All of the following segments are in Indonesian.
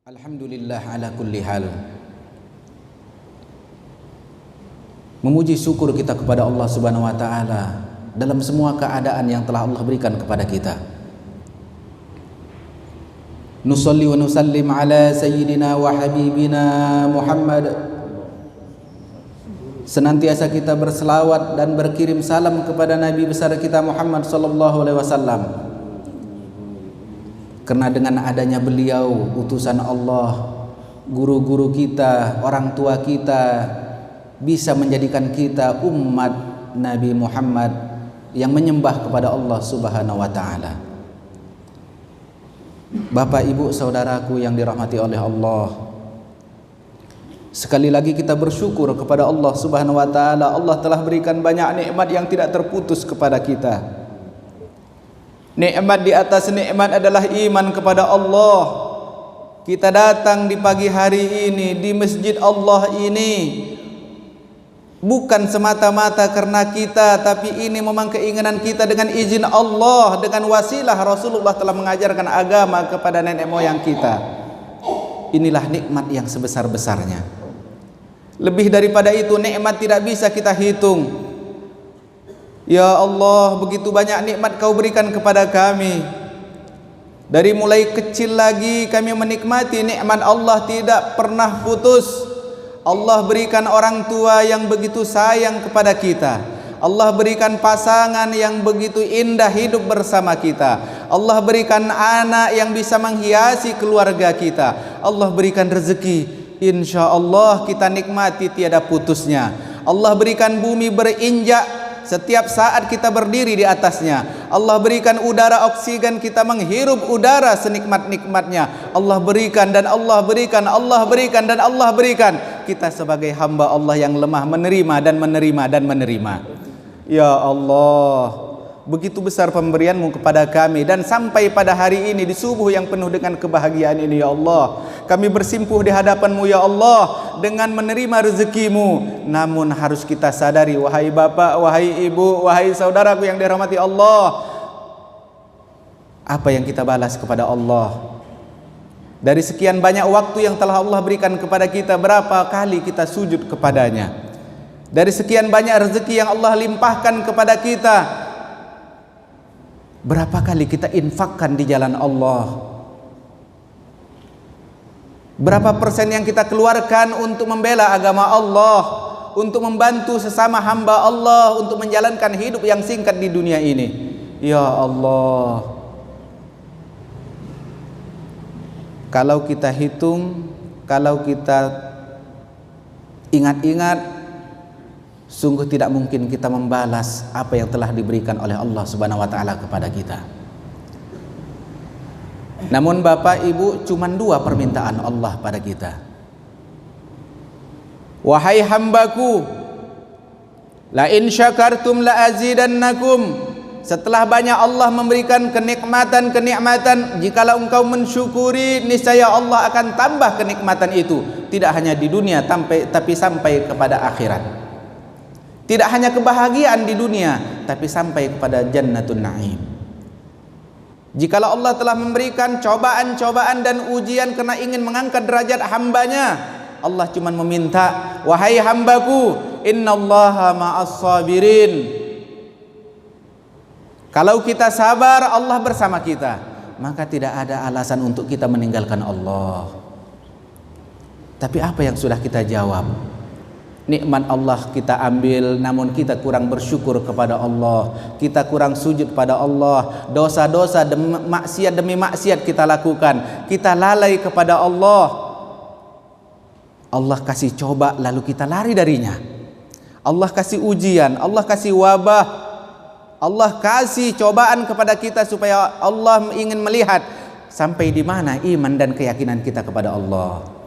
Alhamdulillah ala kulli hal. Memuji syukur kita kepada Allah Subhanahu wa taala dalam semua keadaan yang telah Allah berikan kepada kita. Nusalli wa nusallim ala sayyidina wa habibina Muhammad. Senantiasa kita berselawat dan berkirim salam kepada Nabi besar kita Muhammad sallallahu alaihi wasallam. Karena dengan adanya beliau, utusan Allah, guru-guru kita, orang tua kita, bisa menjadikan kita umat Nabi Muhammad yang menyembah kepada Allah Subhanahu wa ta'ala. Bapak, ibu, saudaraku yang dirahmati oleh Allah, sekali lagi kita bersyukur kepada Allah Subhanahu wa ta'ala. Allah telah berikan banyak nikmat yang tidak terputus kepada kita. Nikmat di atas nikmat adalah iman kepada Allah. Kita datang di pagi hari ini di masjid Allah ini bukan semata-mata karena kita, tapi ini memang keinginan kita dengan izin Allah, dengan wasilah Rasulullah telah mengajarkan agama kepada nenek moyang kita. Inilah nikmat yang sebesar-besarnya. Lebih daripada itu nikmat tidak bisa kita hitung. Ya Allah, begitu banyak nikmat Kau berikan kepada kami. Dari mulai kecil lagi kami menikmati nikmat Allah tidak pernah putus. Allah berikan orang tua yang begitu sayang kepada kita. Allah berikan pasangan yang begitu indah hidup bersama kita. Allah berikan anak yang bisa menghiasi keluarga kita. Allah berikan rezeki, insya Allah kita nikmati tiada putusnya. Allah berikan bumi berinjak setiap saat kita berdiri di atasnya. Allah berikan udara oksigen, kita menghirup udara senikmat-nikmatnya. Allah berikan dan Allah berikan, Allah berikan dan Allah berikan. Kita sebagai hamba Allah yang lemah menerima dan menerima dan menerima. Ya Allah, begitu besar pemberian-Mu kepada kami. Dan sampai pada hari ini di subuh yang penuh dengan kebahagiaan ini, ya Allah, kami bersimpuh di hadapan-Mu ya Allah dengan menerima rezeki-Mu. Namun harus kita sadari, wahai bapak, wahai ibu, wahai saudaraku yang dirahmati Allah, apa yang kita balas kepada Allah? Dari sekian banyak waktu yang telah Allah berikan kepada kita, berapa kali kita sujud kepadanya? Dari sekian banyak rezeki yang Allah limpahkan kepada kita, berapa kali kita infakkan di jalan Allah? Berapa persen yang kita keluarkan untuk membela agama Allah, untuk membantu sesama hamba Allah, untuk menjalankan hidup yang singkat di dunia ini? Ya Allah, kalau kita hitung, kalau kita ingat-ingat, sungguh tidak mungkin kita membalas apa yang telah diberikan oleh Allah Subhanahu wa ta'ala kepada kita. Namun Bapak Ibu, cuma dua permintaan Allah pada kita. Wahai hambaku, la in syakartum la azidannakum. Setelah banyak Allah memberikan kenikmatan-kenikmatan, jikalau engkau mensyukuri, niscaya Allah akan tambah kenikmatan itu. Tidak hanya di dunia, tapi sampai kepada akhirat. Tidak hanya kebahagiaan di dunia, tapi sampai kepada jannatun na'im. Jikalau Allah telah memberikan cobaan-cobaan dan ujian karena ingin mengangkat derajat hambanya, Allah cuma meminta, wahai hambaku, innallaha ma'as sabirin. Kalau kita sabar, Allah bersama kita, maka tidak ada alasan untuk kita meninggalkan Allah. Tapi apa yang sudah kita jawab? Nikmat Allah kita ambil, namun kita kurang bersyukur kepada Allah. Kita kurang sujud pada Allah. Dosa-dosa demi maksiat kita lakukan. Kita lalai kepada Allah. Allah kasih coba lalu kita lari darinya. Allah kasih ujian, Allah kasih wabah, Allah kasih cobaan kepada kita supaya Allah ingin melihat sampai di mana iman dan keyakinan kita kepada Allah.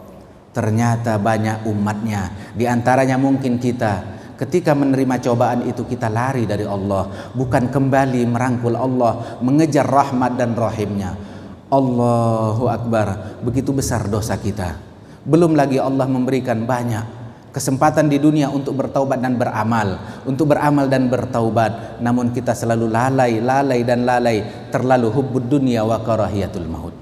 Ternyata banyak umatnya, di antaranya mungkin kita, ketika menerima cobaan itu kita lari dari Allah, bukan kembali merangkul Allah, mengejar rahmat dan rahimnya. Allahu Akbar, begitu besar dosa kita. Belum lagi Allah memberikan banyak kesempatan di dunia untuk bertaubat dan beramal, untuk beramal dan bertaubat, namun kita selalu lalai, terlalu hubbud dunya wa karahiyatul maut.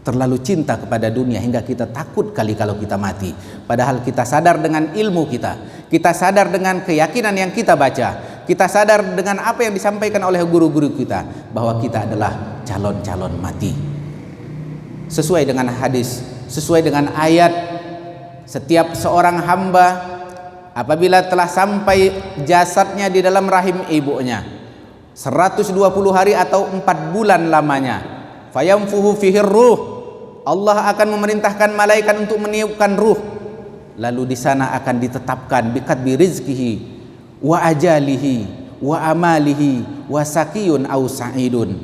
terlalu cinta kepada dunia hingga kita takut kali kalau kita mati. Padahal kita sadar dengan ilmu kita sadar dengan keyakinan yang kita baca, kita sadar dengan apa yang disampaikan oleh guru-guru kita bahwa kita adalah calon-calon mati. Sesuai dengan hadis, sesuai dengan ayat, setiap seorang hamba apabila telah sampai jasadnya di dalam rahim ibunya 120 hari atau 4 bulan lamanya, fayamfuhu fihir ruh, Allah akan memerintahkan malaikat untuk meniupkan ruh, lalu di sana akan ditetapkan bikatbi rizkihi wa ajalihi wa amalihi wa sakiyun au sa'idun,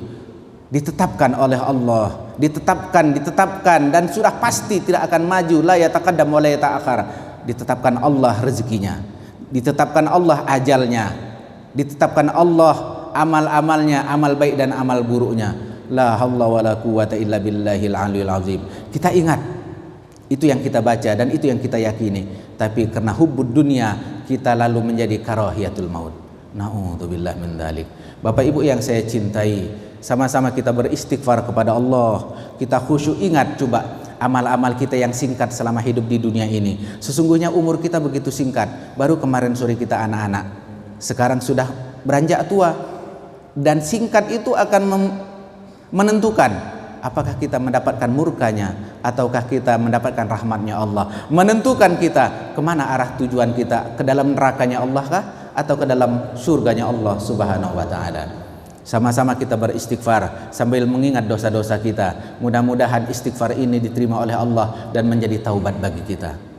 ditetapkan oleh Allah, ditetapkan dan sudah pasti tidak akan maju, la yataqaddam wa la yata'akhir, ditetapkan Allah rezekinya, ditetapkan Allah ajalnya, ditetapkan Allah amal-amalnya, amal baik dan amal buruknya. La haula wala quwata illa billahil aliyil azim. Kita ingat, itu yang kita baca dan itu yang kita yakini, tapi karena hubbud dunia kita lalu menjadi karahiyatul maut. Na'udzubillah min dzalik. Bapak Ibu yang saya cintai, sama-sama kita beristighfar kepada Allah. Kita khusyuk, ingat coba amal-amal kita yang singkat selama hidup di dunia ini. Sesungguhnya umur kita begitu singkat. Baru kemarin sore kita anak-anak, sekarang sudah beranjak tua, dan singkat itu akan menentukan apakah kita mendapatkan murkanya ataukah kita mendapatkan rahmatnya Allah, menentukan kita kemana arah tujuan kita, ke dalam nerakanya Allah kah atau ke dalam surganya Allah Subhanahu wa ta'ala. Sama-sama kita beristighfar sambil mengingat dosa-dosa kita. Mudah-mudahan istighfar ini diterima oleh Allah dan menjadi taubat bagi kita.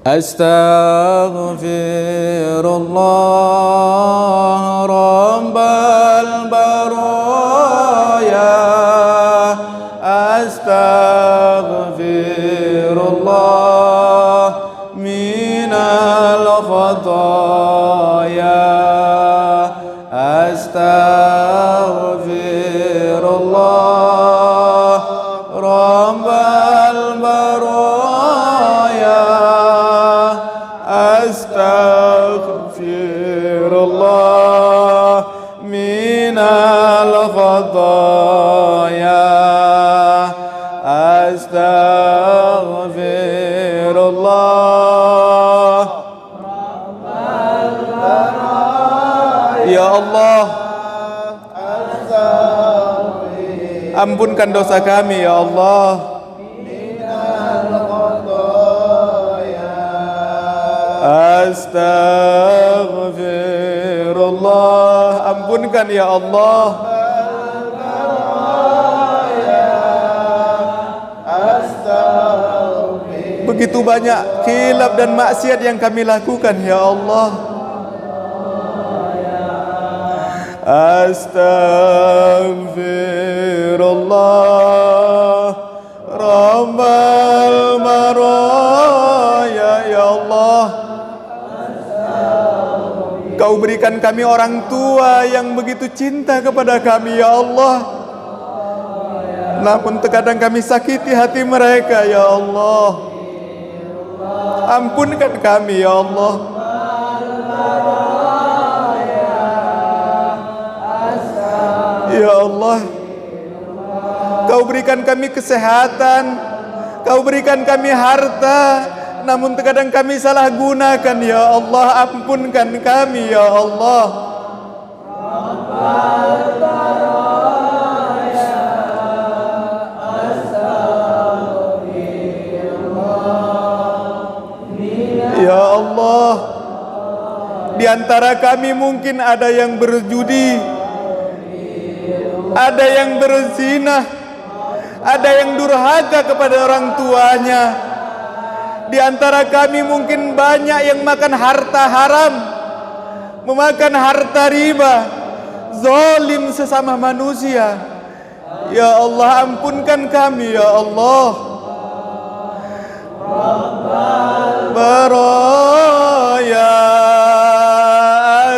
Astaghfirullah rabbal baraya, astaghfirullah minal khataya, astaghfirullah rabbal baraya, astaghfirullah minal khataya, astaghfirullah rabbal baraya. Ya Allah, ampunkan dosa kami ya Allah. Astaghfirullah, ampunkan ya Allah. Begitu banyak khilaf dan maksiat yang kami lakukan ya Allah. Astaghfirullah rabbal baraya. Ya Allah, Kau berikan kami orang tua yang begitu cinta kepada kami ya Allah, namun terkadang kami sakiti hati mereka ya Allah. Ampunkan kami ya Allah. Ya Allah, Kau berikan kami kesehatan, Kau berikan kami harta, namun terkadang kami salah gunakan ya Allah. Ampunkan kami ya Allah. Ya Allah, di antara kami mungkin ada yang berjudi, ada yang berzina, ada yang durhaka kepada orang tuanya. Di antara kami mungkin banyak yang makan harta haram, memakan harta riba, zalim sesama manusia. Ya Allah, ampunkan kami ya Allah. Baraya,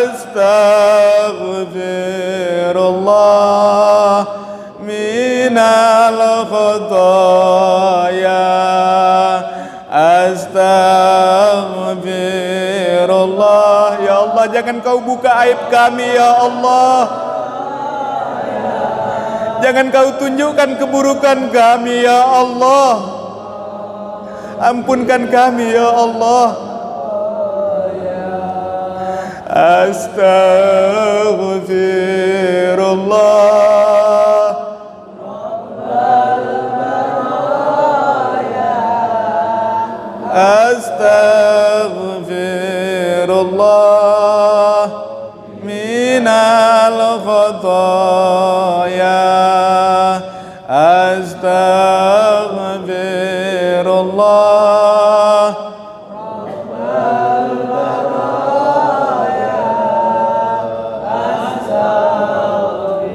astaghfirullah minal khataya, astaghfirullah. Ya Allah, jangan Kau buka aib kami ya Allah. Jangan Kau tunjukkan keburukan kami ya Allah. Ampunkan kami ya Allah. Astaghfirullah. Astaghfirullah minal khataya. Astaghfirullah.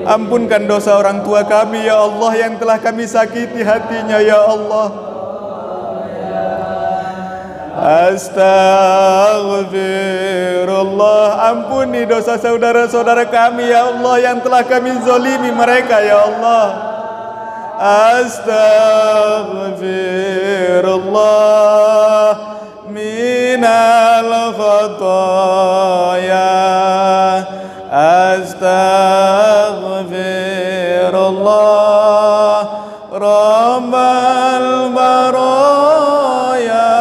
Ampunkan dosa orang tua kami ya Allah yang telah kami sakiti hatinya ya Allah. Astaghfirullah. Ampuni dosa saudara-saudara kami ya Allah yang telah kami zalimi mereka ya Allah. Astaghfirullah minal khataya. Astaghfirullah rabbal baraya.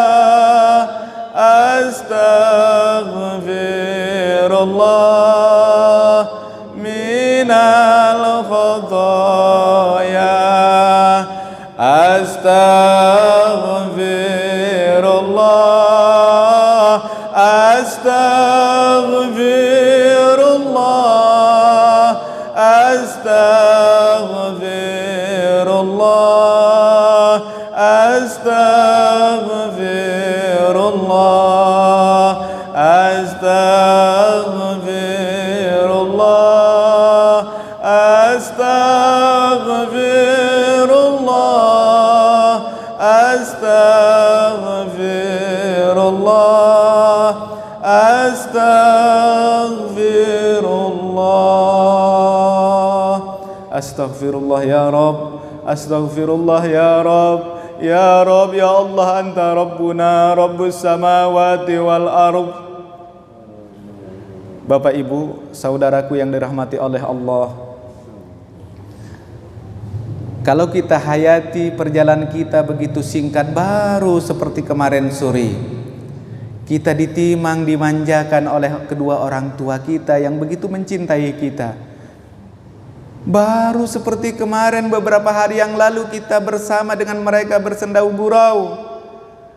Astaghfirullah minal khataya. Astaghfirullah. Astaghfirullah. Astaghfirullah. Astaghfirullah. Astaghfirullah. Astaghfirullah. Astaghfirullah. Astaghfirullah. Astaghfirullah ya Rabb. Astaghfirullah ya Rabb. Ya Rabb ya Allah, anta Rabbuna Rabbus samawati wal ardh. Bapak Ibu, saudaraku yang dirahmati oleh Allah, kalau kita hayati perjalanan kita begitu singkat, baru seperti kemarin sore kita ditimang, dimanjakan oleh kedua orang tua kita yang begitu mencintai kita. Baru seperti kemarin beberapa hari yang lalu kita bersama dengan mereka bersendau gurau,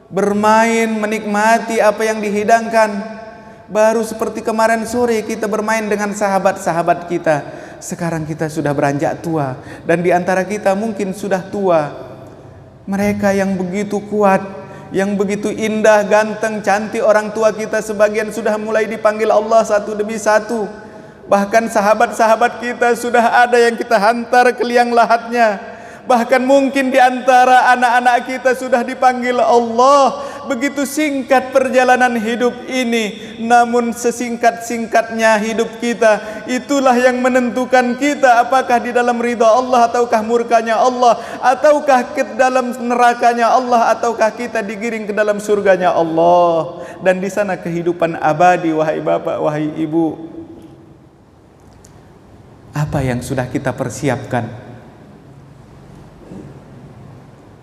bermain, menikmati apa yang dihidangkan. Baru seperti kemarin sore kita bermain dengan sahabat-sahabat kita. Sekarang kita sudah beranjak tua, dan di antara kita mungkin sudah tua. Mereka yang begitu kuat, yang begitu indah, ganteng, cantik, orang tua kita sebagian sudah mulai dipanggil Allah satu demi satu. Bahkan sahabat-sahabat kita sudah ada yang kita hantar ke liang lahatnya. Bahkan mungkin di antara anak-anak kita sudah dipanggil Allah. Begitu singkat perjalanan hidup ini, namun sesingkat-singkatnya hidup kita, itulah yang menentukan kita apakah di dalam ridha Allah ataukah murkanya Allah, ataukah ke dalam nerakanya Allah, ataukah kita digiring ke dalam surganya Allah. Dan di sana kehidupan abadi. Wahai bapak, wahai ibu, apa yang sudah kita persiapkan?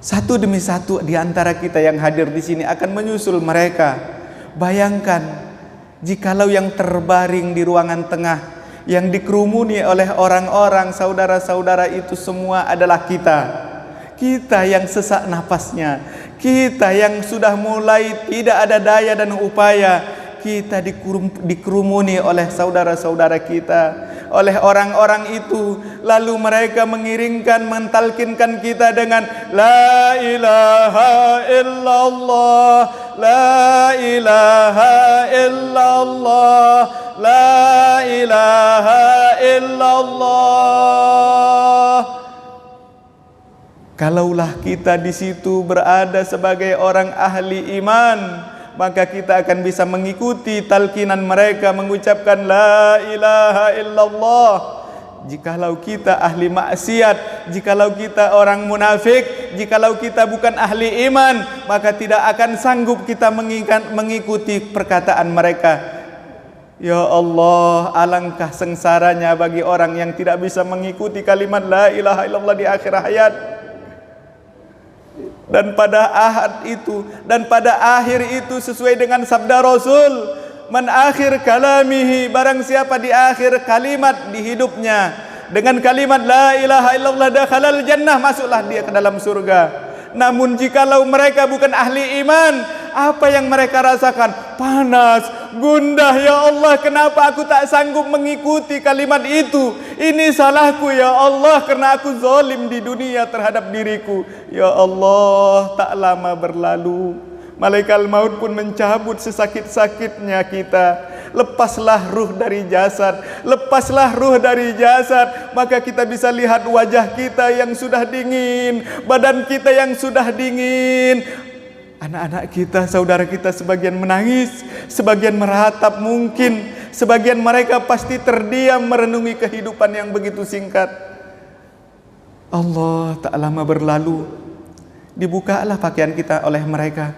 Satu demi satu di antara kita yang hadir di sini akan menyusul mereka. Bayangkan jikalau yang terbaring di ruangan tengah, yang dikerumuni oleh orang-orang saudara-saudara itu semua adalah kita. Kita yang sesak napasnya, kita yang sudah mulai tidak ada daya dan upaya, kita dikerumuni oleh saudara-saudara kita, oleh orang-orang itu. Lalu mereka mengiringkan, mentalkinkan kita dengan La ilaha illallah, La ilaha illallah, La ilaha illallah. Kalaulah kita di situ berada sebagai orang ahli iman, maka kita akan bisa mengikuti talkinan mereka mengucapkan La ilaha illallah. Jikalau kita ahli maksiat, jikalau kita orang munafik, jikalau kita bukan ahli iman, maka tidak akan sanggup kita mengikuti perkataan mereka. Ya Allah, alangkah sengsaranya bagi orang yang tidak bisa mengikuti kalimat la ilaha illallah di akhir hayat. Dan pada akhir itu sesuai dengan sabda Rasul, man akhir kalamihi, barang siapa di akhir kalimat di hidupnya dengan kalimat la ilaha illallah dakhalal jannah, masuklah dia ke dalam surga. Namun jikalau mereka bukan ahli iman, apa yang mereka rasakan? Panas, gundah. Ya Allah, kenapa aku tak sanggup mengikuti kalimat itu? Ini salahku ya Allah, karena aku zalim di dunia terhadap diriku. Ya Allah, tak lama berlalu, malaikat maut pun mencabut sesakit-sakitnya kita. Lepaslah ruh dari jasad, lepaslah ruh dari jasad, maka kita bisa lihat wajah kita yang sudah dingin, badan kita yang sudah dingin. Anak-anak kita, saudara kita sebagian menangis, sebagian meratap mungkin, sebagian mereka pasti terdiam merenungi kehidupan yang begitu singkat. Allah tak lama berlalu, dibukalah pakaian kita oleh mereka,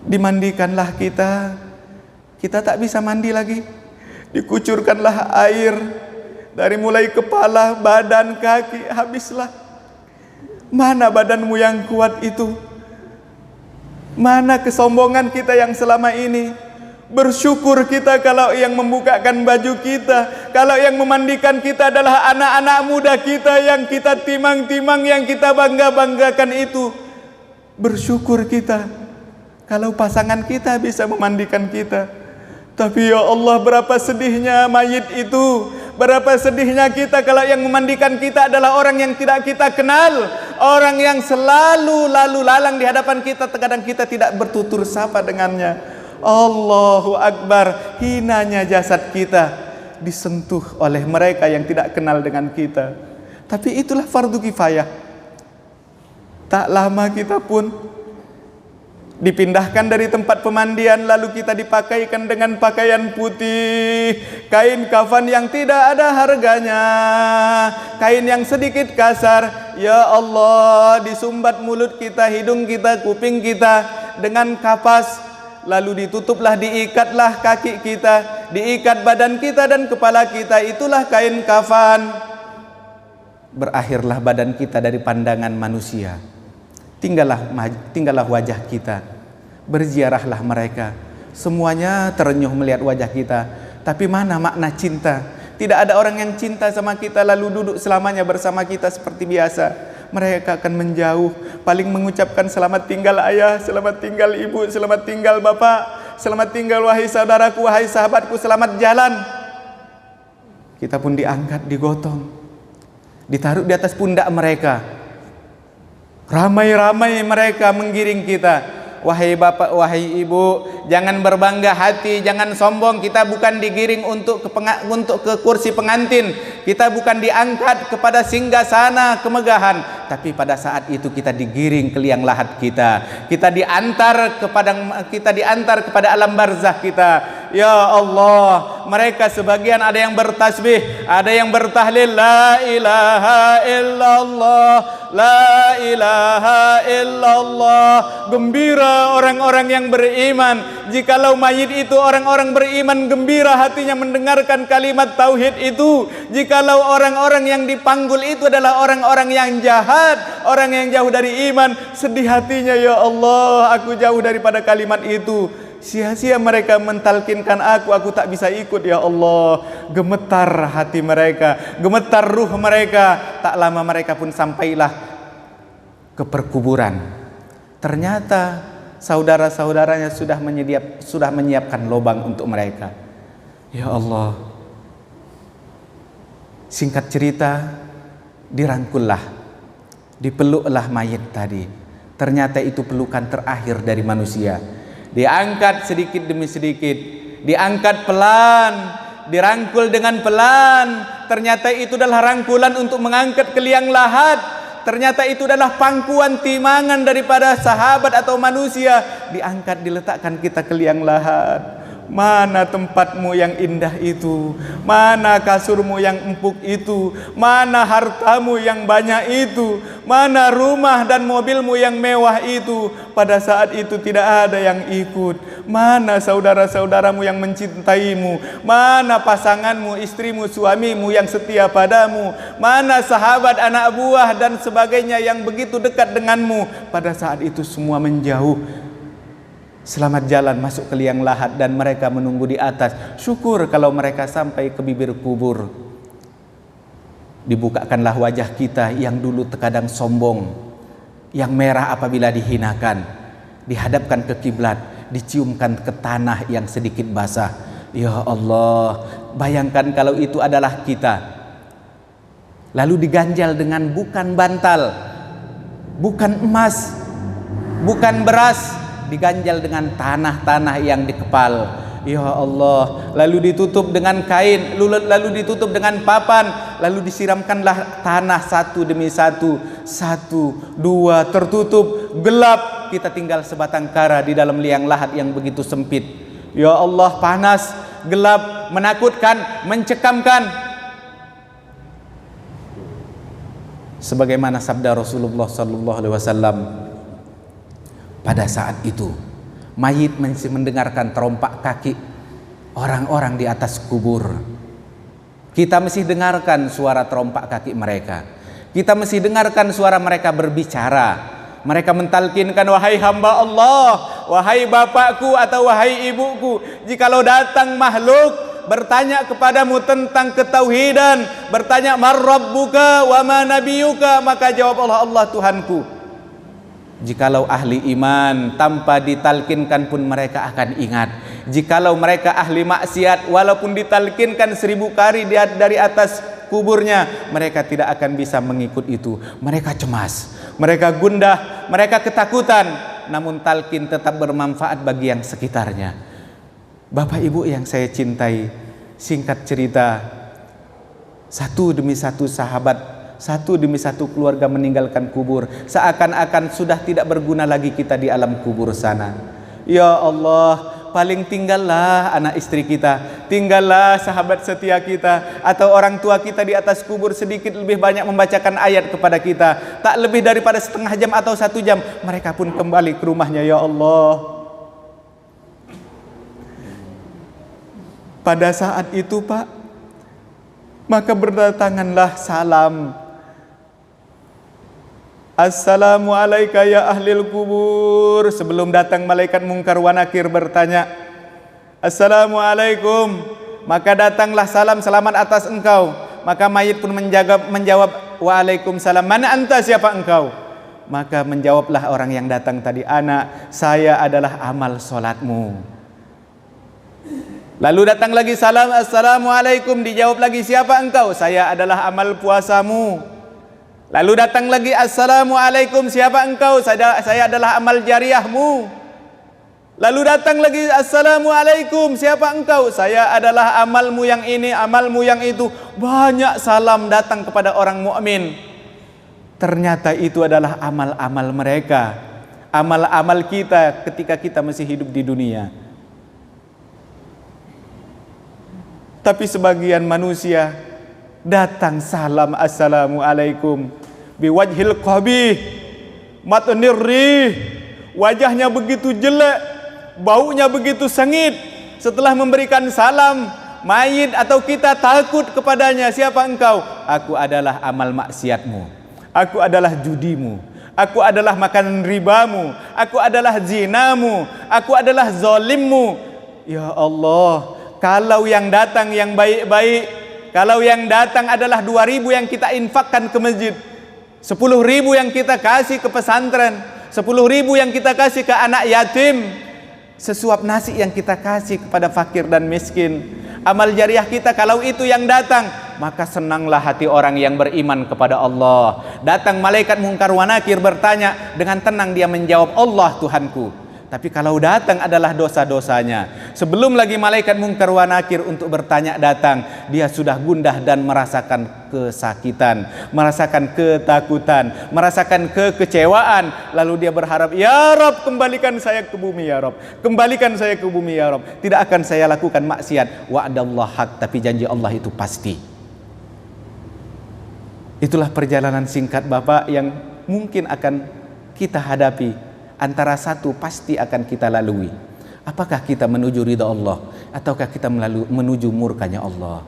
dimandikanlah kita tak bisa mandi lagi, dikucurkanlah air dari mulai kepala, badan, kaki, habislah. Mana badanmu yang kuat itu? Mana kesombongan kita yang selama ini? Bersyukur kita kalau yang membukakan baju kita, kalau yang memandikan kita adalah anak-anak muda kita yang kita timang-timang, yang kita bangga-banggakan itu. Bersyukur kita kalau pasangan kita bisa memandikan kita. Tapi ya Allah, berapa sedihnya mayit itu, berapa sedihnya kita kalau yang memandikan kita adalah orang yang tidak kita kenal, orang yang selalu lalu lalang di hadapan kita, terkadang kita tidak bertutur sapa dengannya. Allahu Akbar, hinanya jasad kita disentuh oleh mereka yang tidak kenal dengan kita. Tapi itulah fardu kifayah. Tak lama kita pun dipindahkan dari tempat pemandian, lalu kita dipakaikan dengan pakaian putih, kain kafan yang tidak ada harganya, kain yang sedikit kasar. Ya Allah, disumbat mulut kita, hidung kita, kuping kita dengan kapas, lalu ditutuplah, diikatlah kaki kita, diikat badan kita dan kepala kita, itulah kain kafan. Berakhirlah badan kita dari pandangan manusia, tinggallah wajah kita. Berziarahlah mereka, semuanya terenyuh melihat wajah kita. Tapi mana makna cinta? Tidak ada orang yang cinta sama kita lalu duduk selamanya bersama kita seperti biasa. Mereka akan menjauh, paling mengucapkan selamat tinggal ayah, selamat tinggal ibu, selamat tinggal bapak, selamat tinggal wahai saudaraku, wahai sahabatku, selamat jalan. Kita pun diangkat, digotong, ditaruh di atas pundak mereka. Ramai-ramai mereka menggiring kita. Wahai bapak, wahai ibu, jangan berbangga hati, jangan sombong. Kita bukan digiring untuk ke kursi pengantin, kita bukan diangkat kepada singgasana kemegahan, tapi pada saat itu kita digiring ke liang lahat kita. Kita diantar kepada alam barzah kita. Ya Allah, mereka sebagian ada yang bertasbih, ada yang bertahlil, la ilaha illallah, la ilaha illallah. Gembira orang-orang yang beriman. Jikalau mayit itu orang-orang beriman, gembira hatinya mendengarkan kalimat tauhid itu. Jikalau orang-orang yang dipanggul itu adalah orang-orang yang jahat, orang yang jauh dari iman, sedih hatinya, ya Allah, aku jauh daripada kalimat itu. Sia-sia mereka mentalkinkan aku tak bisa ikut, ya Allah. Gemetar hati mereka, gemetar ruh mereka. Tak lama mereka pun sampailah ke perkuburan. Ternyata saudara-saudaranya sudah menyiapkan lubang untuk mereka. Ya Allah. Singkat cerita, dirangkullah, dipeluklah mayit tadi. Ternyata itu pelukan terakhir dari manusia. Diangkat sedikit demi sedikit, diangkat pelan, dirangkul dengan pelan. Ternyata itu adalah rangkulan untuk mengangkat ke liang lahat. Ternyata itu adalah pangkuan timangan daripada sahabat atau manusia. Diangkat, diletakkan kita ke liang lahat. Mana tempatmu yang indah itu? Mana kasurmu yang empuk itu? Mana hartamu yang banyak itu? Mana rumah dan mobilmu yang mewah itu? Pada saat itu tidak ada yang ikut. Mana saudara-saudaramu yang mencintaimu? Mana pasanganmu, istrimu, suamimu yang setia padamu? Mana sahabat, anak buah dan sebagainya yang begitu dekat denganmu? Pada saat itu semua menjauh. Selamat jalan masuk ke liang lahat dan mereka menunggu di atas. Syukur kalau mereka sampai ke bibir kubur. Dibukakanlah wajah kita yang dulu terkadang sombong, yang merah apabila dihinakan, dihadapkan ke kiblat, diciumkan ke tanah yang sedikit basah. Ya Allah, bayangkan kalau itu adalah kita. Lalu diganjal dengan bukan bantal, bukan emas, bukan beras, diganjal dengan tanah-tanah yang di kepal. Ya Allah, lalu ditutup dengan kain, lalu ditutup dengan papan, lalu disiramkanlah tanah satu demi satu, dua, tertutup, gelap. Kita tinggal sebatang kara di dalam liang lahat yang begitu sempit. Ya Allah, panas, gelap, menakutkan, mencekamkan. Sebagaimana sabda Rasulullah sallallahu alaihi wasallam, pada saat itu mayit masih mendengarkan terompak kaki orang-orang di atas kubur. Kita mesti dengarkan suara terompak kaki mereka. Kita mesti dengarkan suara mereka berbicara. Mereka mentalkinkan, wahai hamba Allah, wahai bapakku atau wahai ibuku, jikalau datang makhluk bertanya kepadamu tentang ketauhidan, bertanya man rabbuka wa ma nabiyuka, maka jawab Allah, Allah Tuhanku. Jikalau ahli iman, tanpa ditalkinkan pun mereka akan ingat. Jikalau mereka ahli maksiat, walaupun ditalkinkan 1000 kali dari atas kuburnya, mereka tidak akan bisa mengikut itu. Mereka cemas, mereka gundah, mereka ketakutan. Namun talkin tetap bermanfaat bagi yang sekitarnya. Bapak Ibu yang saya cintai, singkat cerita, satu demi satu sahabat, satu demi satu keluarga meninggalkan kubur, seakan-akan sudah tidak berguna lagi kita di alam kubur sana. Ya Allah, paling tinggallah anak istri kita, tinggallah sahabat setia kita, atau orang tua kita di atas kubur sedikit lebih banyak membacakan ayat kepada kita, tak lebih daripada setengah jam atau 1 jam, mereka pun kembali ke rumahnya. Ya Allah, pada saat itu Pak, maka berdatanganlah salam. Assalamualaikum ya ahlil kubur. Sebelum datang malaikat mungkar wa nakir bertanya, Assalamualaikum. Maka datanglah salam, selamat atas engkau. Maka mayit pun menjawab, Waalaikumsalam. Mana anta, siapa engkau? Maka menjawablah orang yang datang tadi, anak, saya adalah amal solatmu. Lalu datang lagi salam, Assalamualaikum. Dijawab lagi, siapa engkau? Saya adalah amal puasamu. Lalu datang lagi, Assalamualaikum, siapa engkau? Saya adalah amal jariahmu. Lalu datang lagi, Assalamualaikum, siapa engkau? Saya adalah amalmu yang ini, amalmu yang itu. Banyak salam datang kepada orang mukmin. Ternyata itu adalah amal-amal mereka, amal-amal kita ketika kita masih hidup di dunia. Tapi sebagian manusia datang salam Assalamualaikum biwajhil qabih matnirri, wajahnya begitu jelek, baunya begitu sengit. Setelah memberikan salam, mayit atau kita takut kepadanya, siapa engkau? Aku adalah amal maksiatmu, aku adalah judimu, aku adalah makanan ribamu, aku adalah zinamu, aku adalah zalimmu. Ya Allah, kalau yang datang yang baik-baik, kalau yang datang adalah 2.000 yang kita infakkan ke masjid, 10.000 yang kita kasih ke pesantren, 10.000 yang kita kasih ke anak yatim, sesuap nasi yang kita kasih kepada fakir dan miskin, amal jariah kita kalau itu yang datang, maka senanglah hati orang yang beriman kepada Allah. Datang malaikat mungkar wa nakir bertanya, dengan tenang dia menjawab, Allah Tuhanku. Tapi kalau datang adalah dosa-dosanya. Sebelum lagi malaikat Munkar wa Nakir untuk bertanya datang, dia sudah gundah dan merasakan kesakitan, merasakan ketakutan, merasakan kekecewaan. Lalu dia berharap, ya Rob, kembalikan saya ke bumi ya Rob, kembalikan saya ke bumi ya Rob. Tidak akan saya lakukan maksiat. Wa'dallah haq, tapi janji Allah itu pasti. Itulah perjalanan singkat Bapak yang mungkin akan kita hadapi. Antara satu pasti akan kita lalui. Apakah kita menuju ridha Allah ataukah kita menuju murkanya Allah?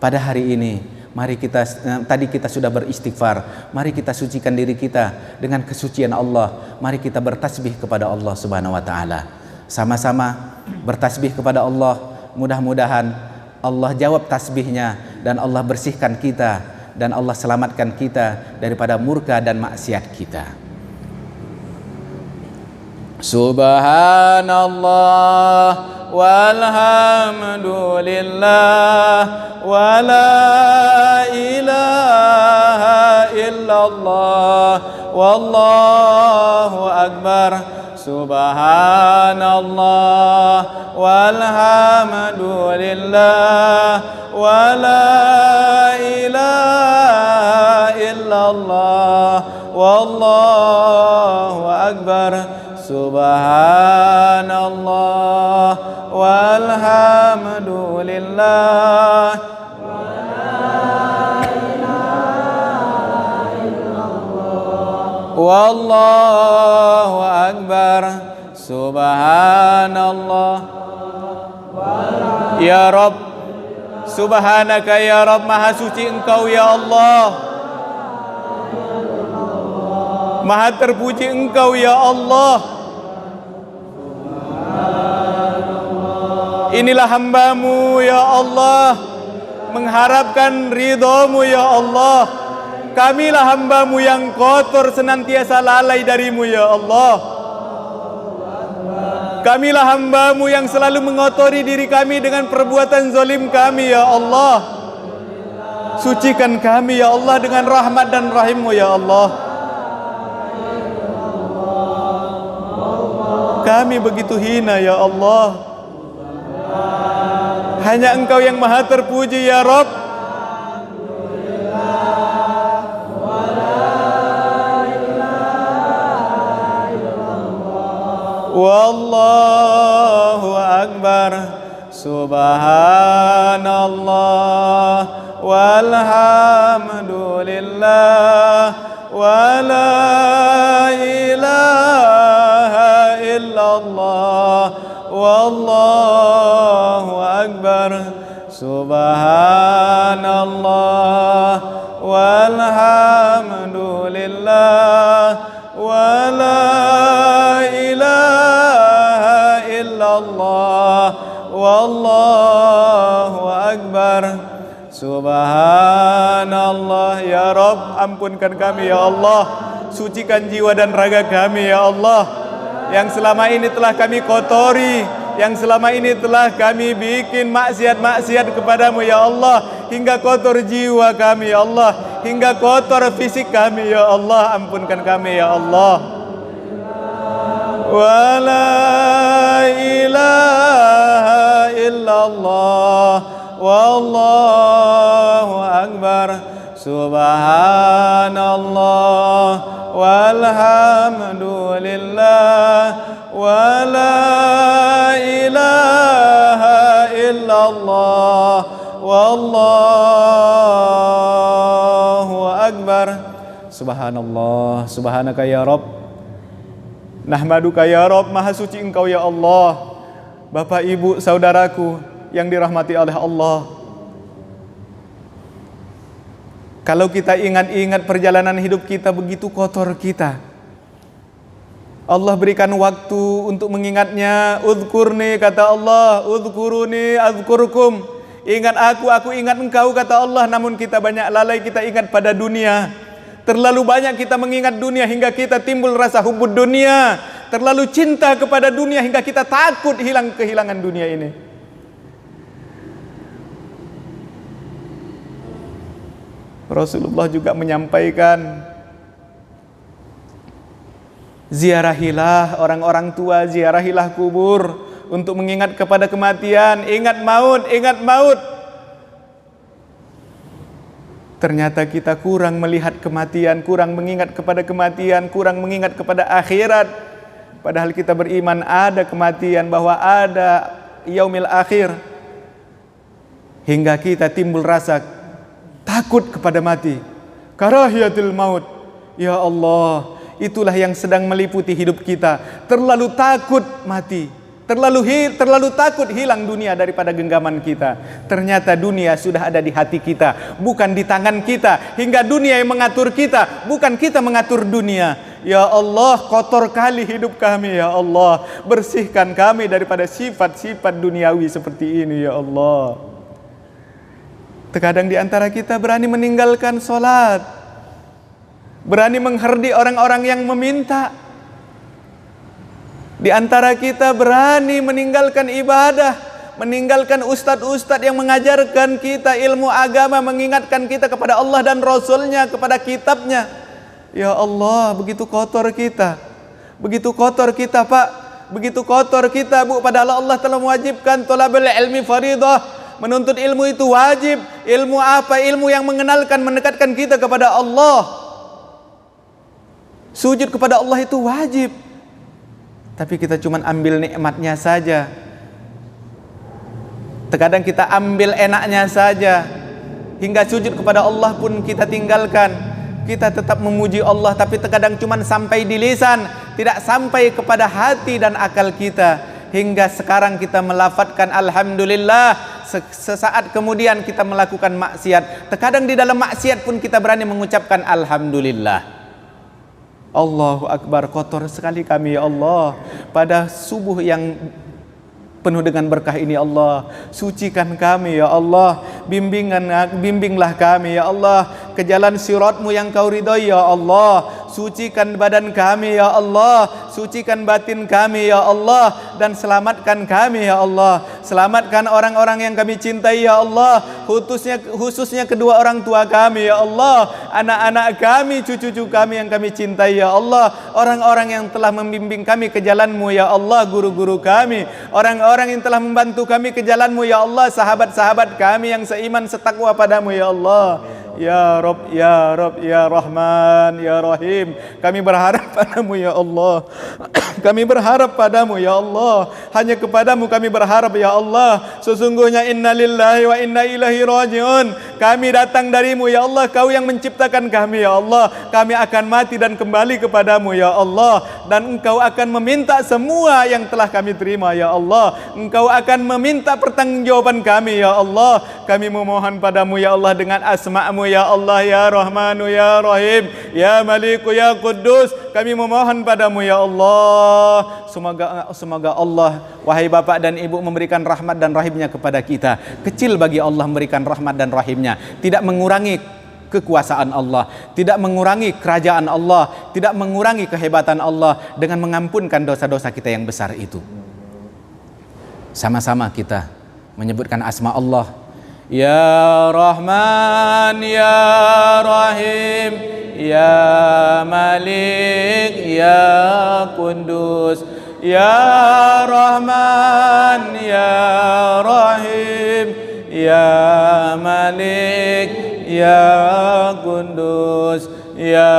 Pada hari ini, mari kita, tadi kita sudah beristighfar, mari kita sucikan diri kita dengan kesucian Allah. Mari kita bertasbih kepada Allah Subhanahu wa taala. Sama-sama bertasbih kepada Allah. Mudah-mudahan Allah jawab tasbihnya dan Allah bersihkan kita dan Allah selamatkan kita daripada murka dan maksiat kita. Subhanallah walhamdulillah wa la ilaha illallah wallahu akbar. Subhanallah walhamdulillah wa la ilaha illallah wallahu akbar. Subhanallah walhamdulillah wa la ilaha illallah wallahu akbar. Subhanallah. Ya Rabb, subhanaka ya Rabb, maha suci Engkau ya Allah, maha terpuji Engkau ya Allah. Inilah hamba-Mu ya Allah, mengharapkan ridha-Mu ya Allah. Kamilah hamba-Mu yang kotor, senantiasa lalai dari-Mu ya Allah. Kamilah hamba-Mu yang selalu mengotori diri kami dengan perbuatan zalim kami ya Allah. Sucikan kami ya Allah dengan rahmat dan rahim-Mu ya Allah. Kami begitu hina ya Allah. Hanya Engkau yang maha terpuji ya Rabb. Wallahu akbar. Subhanallah walhamdulillah wa la ilaha illallah wallahu akbar. Subhanallah walhamdulillah wa la ilaha illallah wallahu akbar. Subhanallah. Ya Rabb, ampunkan kami ya Allah, sucikan jiwa dan raga kami ya Allah, yang selama ini telah kami kotori, yang selama ini telah kami bikin maksiat-maksiat kepadamu ya Allah, hingga kotor jiwa kami ya Allah, hingga kotor fisik kami ya Allah. Ampunkan kami ya Allah. Wa la ilaha illallah wallahu akbar. Subhanallah walhamdulillah wa la ilaha illallah wallahu akbar. Subhanallah. Subhanaka ya Rabb. Nahmaduka ya Rabb, maha suci Engkau ya Allah. Bapak, Ibu, saudaraku yang dirahmati oleh Allah, kalau kita ingat-ingat perjalanan hidup kita begitu kotor kita, Allah berikan waktu untuk mengingatnya. Udhkurni, kata Allah, udhkuruni adhkurkum. Ingat aku ingat engkau, kata Allah. Namun kita banyak lalai, kita ingat pada dunia. Terlalu banyak kita mengingat dunia hingga kita timbul rasa hubud dunia. Terlalu cinta kepada dunia hingga kita takut kehilangan dunia ini. Rasulullah juga menyampaikan, Ziarahilah orang-orang tua, ziarahilah kubur untuk mengingat kepada kematian. Ingat maut, ingat maut. Ternyata kita kurang melihat kematian, kurang mengingat kepada kematian, kurang mengingat kepada akhirat. Padahal kita beriman ada kematian, bahwa ada yaumil akhir. Hingga kita timbul rasa takut kepada mati. Karahiyatul maut. Ya Allah, itulah yang sedang meliputi hidup kita. Terlalu takut mati, terlalu takut hilang dunia daripada genggaman kita. Ternyata dunia sudah ada di hati kita, bukan di tangan kita. Hingga dunia yang mengatur kita, bukan kita mengatur dunia. Ya Allah, kotor kali hidup kami ya Allah. Bersihkan kami daripada sifat-sifat duniawi seperti ini ya Allah. Terkadang di antara kita berani meninggalkan sholat, berani mengherdi orang-orang yang meminta. Di antara kita berani meninggalkan ibadah, meninggalkan ustadz-ustadz yang mengajarkan kita ilmu agama, mengingatkan kita kepada Allah dan Rasulnya, kepada kitabnya. Ya Allah, begitu kotor kita, begitu kotor kita Pak, begitu kotor kita Bu. Padahal Allah telah mewajibkan thalabul ilmi faridah. Menuntut ilmu itu wajib. Ilmu apa? Ilmu yang mengenalkan, mendekatkan kita kepada Allah. Sujud kepada Allah itu wajib. Tapi kita cuma ambil nikmatnya saja. Terkadang kita ambil enaknya saja. Hingga sujud kepada Allah pun kita tinggalkan. Kita tetap memuji Allah, tapi terkadang cuma sampai di lisan, tidak sampai kepada hati dan akal kita. Hingga sekarang kita melafadzkan alhamdulillah, sesaat kemudian kita melakukan maksiat. Terkadang di dalam maksiat pun kita berani mengucapkan alhamdulillah. Allahu Akbar, kotor sekali kami ya Allah. Pada subuh yang penuh dengan berkah ini Allah, sucikan kami ya Allah. Bimbinglah kami ya Allah ke jalan sirat-Mu yang Kau ridhoi ya Allah. Sucikan badan kami ya Allah, sucikan batin kami ya Allah, dan selamatkan kami ya Allah. Selamatkan orang-orang yang kami cintai ya Allah, khususnya kedua orang tua kami ya Allah, anak-anak kami, cucu-cucu kami yang kami cintai ya Allah, orang-orang yang telah membimbing kami ke jalan-Mu ya Allah, guru-guru kami, orang-orang yang telah membantu kami ke jalan-Mu ya Allah, sahabat-sahabat kami yang seiman setakwa padamu ya Allah. Ya Rabb, ya Rabb, ya Rahman, ya Rahim, kami berharap padamu ya Allah. Kami berharap padamu ya Allah. Hanya kepadamu kami berharap ya Allah. Sesungguhnya inna lillahi wa inna ilaihi rajiun. Kami datang darimu ya Allah. Kau yang menciptakan kami ya Allah. Kami akan mati dan kembali kepadamu ya Allah. Dan Engkau akan meminta semua yang telah kami terima ya Allah. Engkau akan meminta pertanggungjawaban kami ya Allah. Kami memohon padamu ya Allah dengan asma-Mu ya Allah, ya Rahmanu ya Rahim, ya Maliku ya Quddus. Kami memohon padamu ya Allah. Semoga Allah, wahai Bapak dan Ibu, memberikan rahmat dan rahimnya kepada kita. Kecil bagi Allah memberikan rahmat dan rahimnya, tidak mengurangi kekuasaan Allah, tidak mengurangi kerajaan Allah, tidak mengurangi kehebatan Allah dengan mengampunkan dosa-dosa kita yang besar itu. Sama-sama kita menyebutkan asma Allah. Ya Rahman, Ya Rahim, Ya Malik, Ya Quddus. Ya Rahman, Ya Rahim, Ya Malik, Ya Quddus. Ya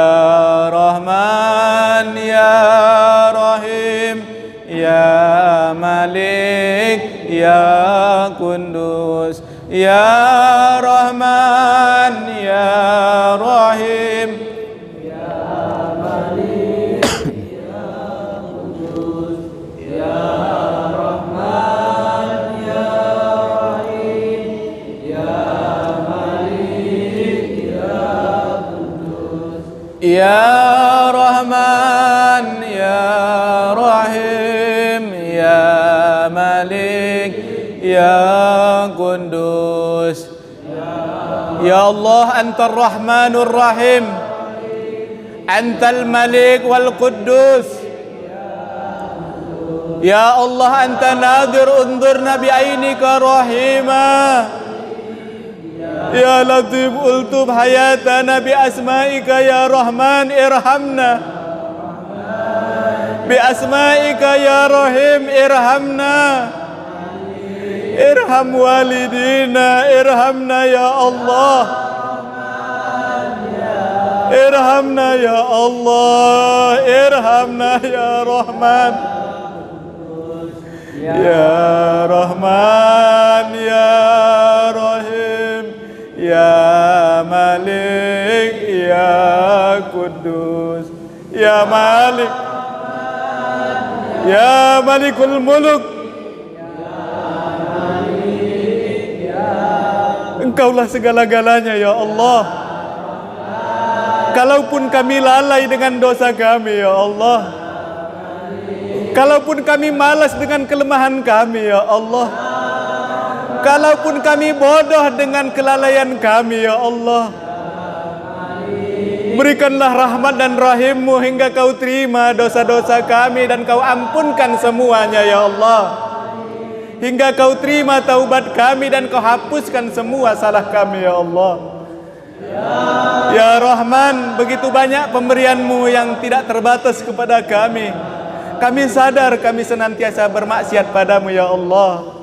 Rahman, Ya Rahim, Ya Malik, Ya Quddus. Ya Rahman, Ya Rahim, Ya Malik, Ya Quddus. Ya Rahman, Ya Rahim, Ya Malik, Ya Quddus. Ya Rahman, Ya Rahim, Ya Malik, Ya Quddus. Ya Allah, Antar Rahmanur Rahim, Antal Malik wal Quddus. Ya Allah, Anta Nadir unzurna bi ainika rahima. Ya Latif ultub hayatana bi asma'ika. Ya Rahman irhamna. bi asma'ika ya rahim irhamna, irham walidina, irhamna ya Allah, irhamna ya Allah, irhamna ya Rahman, ya Rahman ya Rahim, ya Malik ya Kudus, ya Malik ya Malikul Muluk, Engkaulah segala-galanya ya Allah. Kalaupun kami lalai dengan dosa kami ya Allah, kalaupun kami malas dengan kelemahan kami ya Allah, kalaupun kami bodoh dengan kelalaian kami ya Allah, berikanlah rahmat dan rahim-Mu hingga Kau terima dosa-dosa kami dan Kau ampunkan semuanya ya Allah, hingga Kau terima taubat kami dan Kau hapuskan semua salah kami ya Allah. Ya Rahman, begitu banyak pemberian-Mu yang tidak terbatas kepada kami. Kami sadar kami senantiasa bermaksiat padamu ya Allah.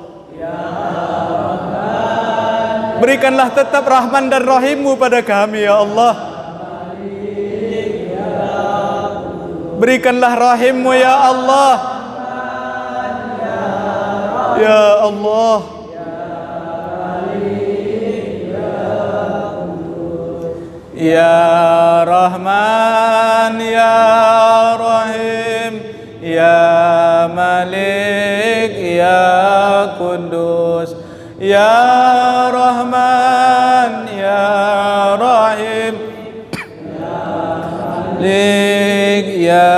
Berikanlah tetap rahman dan rahim-Mu pada kami ya Allah. Berikanlah rahim-Mu ya Allah. Ya Allah. Ya Rahman ya Rahim, ya Malik ya Kudus, ya Rahman ya Rahim, Malik ya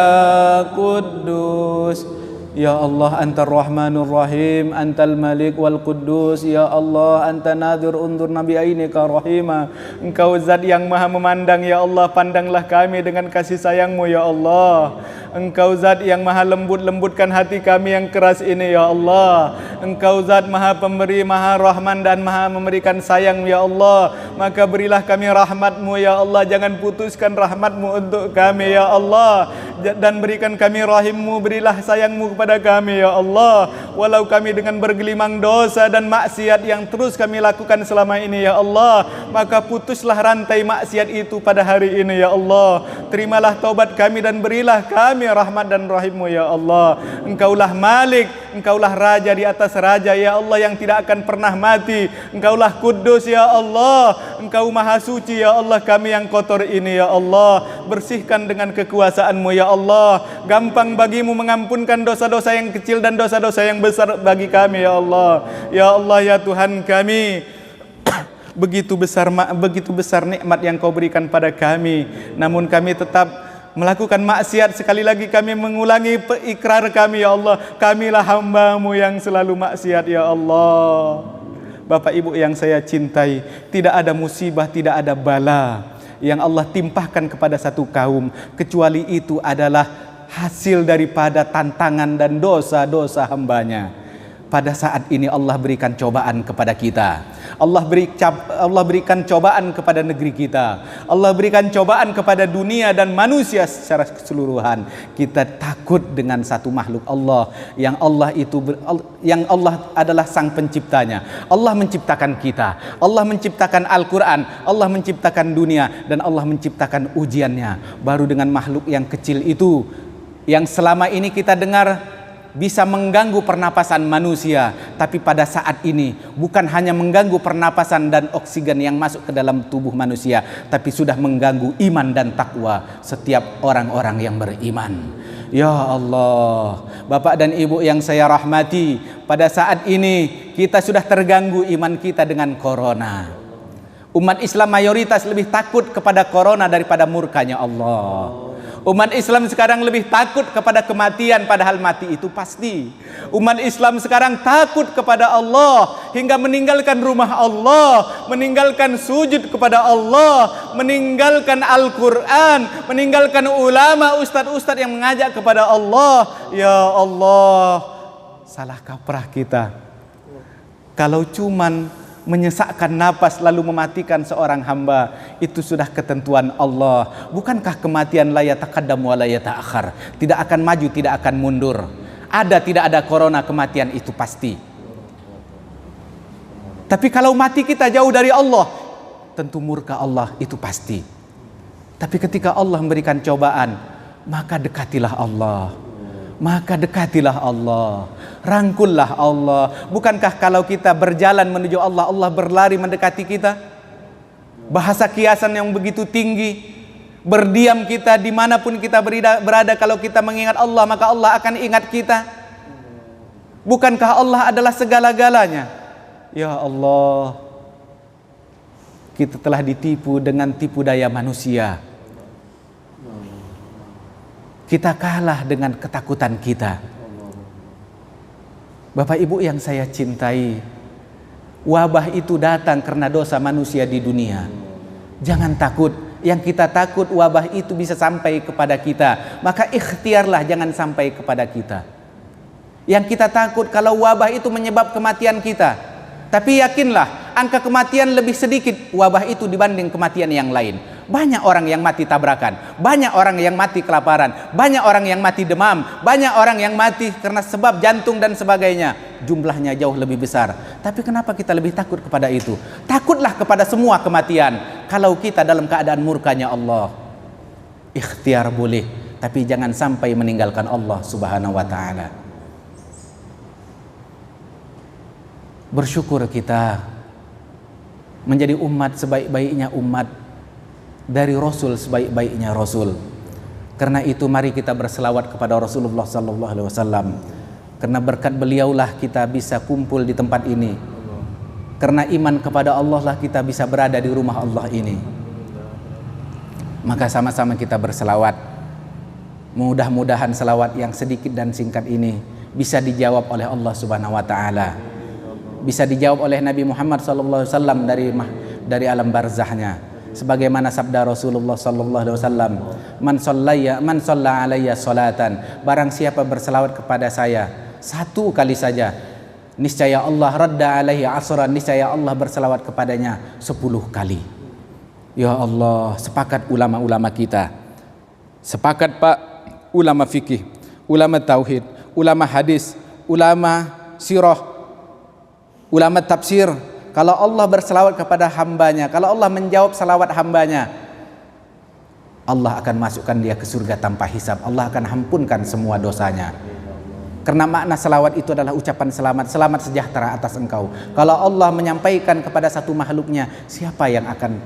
Kudus. Ya Allah, Antar Rahmanur Rahim, Antal Malik wal Quddus. Ya Allah, Anta Nadir undur Nabi ainika rahimah. Engkau zat yang maha memandang ya Allah, pandanglah kami dengan kasih sayang-Mu ya Allah. Engkau zat yang maha lembutkan hati kami yang keras ini ya Allah. Engkau zat maha pemberi, maha rahman dan maha memberikan sayang ya Allah. Maka berilah kami rahmat-Mu ya Allah, jangan putuskan rahmat-Mu untuk kami ya Allah. Dan berikan kami rahim-Mu, berilah sayang-Mu kepada kami ya Allah. Walau kami dengan bergelimang dosa dan maksiat yang terus kami lakukan selama ini ya Allah, maka putuslah rantai maksiat itu pada hari ini ya Allah. Terimalah taubat kami dan berilah kami rahmat dan rahim-Mu ya Allah. Engkaulah Malik, Engkaulah Raja di atas Raja ya Allah yang tidak akan pernah mati. Engkaulah Kudus ya Allah, Engkau Maha Suci ya Allah. Kami yang kotor ini ya Allah, bersihkan dengan kekuasaan-Mu ya Allah. Gampang bagimu mengampunkan dosa-dosa yang kecil dan dosa-dosa yang besar bagi kami ya Allah. Ya Allah ya Tuhan kami, begitu besar nikmat yang Kau berikan pada kami, namun kami tetap melakukan maksiat. Sekali lagi kami mengulangi ikrar kami ya Allah, kamilah hamba-Mu yang selalu maksiat ya Allah. Bapak Ibu yang saya cintai, tidak ada musibah, tidak ada bala yang Allah timpahkan kepada satu kaum kecuali itu adalah hasil daripada tantangan dan dosa-dosa hambanya. Pada saat ini Allah berikan cobaan kepada kita. Allah berikan cobaan kepada negeri kita. Allah berikan cobaan kepada dunia dan manusia secara keseluruhan. Kita takut dengan satu makhluk Allah yang Allah adalah sang penciptanya. Allah menciptakan kita. Allah menciptakan Al-Quran. Allah menciptakan dunia dan Allah menciptakan ujiannya. Baru dengan makhluk yang kecil itu yang selama ini kita dengar bisa mengganggu pernapasan manusia, tapi pada saat ini bukan hanya mengganggu pernapasan dan oksigen yang masuk ke dalam tubuh manusia, tapi sudah mengganggu iman dan takwa setiap orang-orang yang beriman. Ya Allah, Bapak dan Ibu yang saya rahmati, pada saat ini kita sudah terganggu iman kita dengan corona. Umat Islam mayoritas lebih takut kepada corona daripada murkanya Allah. Umat Islam sekarang lebih takut kepada kematian, padahal mati itu pasti. Umat Islam sekarang takut kepada Allah hingga meninggalkan rumah Allah, meninggalkan sujud kepada Allah, meninggalkan Al-Quran, meninggalkan ulama, ustadz-ustadz yang mengajak kepada Allah. Ya Allah, salah kaprah kita. Kalau cuman menyesakkan napas lalu mematikan seorang hamba, itu sudah ketentuan Allah. Bukankah kematian la yataqaddam wa la yata'akhir, tidak akan maju, tidak akan mundur. Ada tidak ada corona, kematian itu pasti. Tapi kalau mati kita jauh dari Allah, tentu murka Allah, itu pasti. Tapi ketika Allah memberikan cobaan, maka dekatilah Allah. Maka dekatilah Allah, rangkullah Allah. Bukankah kalau kita berjalan menuju Allah, Allah berlari mendekati kita? Bahasa kiasan yang begitu tinggi. Berdiam kita dimanapun kita berada, kalau kita mengingat Allah, maka Allah akan ingat kita. Bukankah Allah adalah segala-galanya? Ya Allah, kita telah ditipu dengan tipu daya manusia. Kita kalah dengan ketakutan kita. Bapak Ibu yang saya cintai, wabah itu datang karena dosa manusia di dunia. Jangan takut. Yang kita takut wabah itu bisa sampai kepada kita, maka ikhtiarlah jangan sampai kepada kita. Yang kita takut kalau wabah itu menyebab kematian kita, tapi yakinlah angka kematian lebih sedikit wabah itu dibanding kematian yang lain. Banyak orang yang mati tabrakan, banyak orang yang mati kelaparan, banyak orang yang mati demam, banyak orang yang mati karena sebab jantung dan sebagainya. Jumlahnya jauh lebih besar. Tapi kenapa kita lebih takut kepada itu? Takutlah kepada semua kematian kalau kita dalam keadaan murkanya Allah. Ikhtiar boleh, tapi jangan sampai meninggalkan Allah Subhanahu wa ta'ala. Bersyukur kita menjadi umat sebaik-baiknya umat, dari Rasul sebaik-baiknya Rasul. Karena itu mari kita berselawat kepada Rasulullah sallallahu alaihi wasallam. Karena berkat beliaulah kita bisa kumpul di tempat ini. Karena iman kepada Allah lah kita bisa berada di rumah Allah ini. Maka sama-sama kita berselawat. Mudah-mudahan selawat yang sedikit dan singkat ini bisa dijawab oleh Allah Subhanahu wa taala. Bisa dijawab oleh Nabi Muhammad sallallahu alaihi wasallam dari alam barzahnya. Sebagaimana sabda Rasulullah sallallahu alaihi wasallam, man shalla alayya salatan, barang siapa berselawat kepada saya satu kali saja, niscaya Allah radda alaihi asran, niscaya Allah berselawat kepadanya 10 kali. Ya Allah, sepakat ulama-ulama kita, sepakat Pak, ulama fikih, ulama tauhid, ulama hadis, ulama sirah, ulama tafsir. Kalau Allah berselawat kepada hambanya, kalau Allah menjawab selawat hambanya, Allah akan masukkan dia ke surga tanpa hisab. Allah akan ampunkan semua dosanya. Karena makna selawat itu adalah ucapan selamat, selamat sejahtera atas engkau. Kalau Allah menyampaikan kepada satu makhluknya, siapa yang akan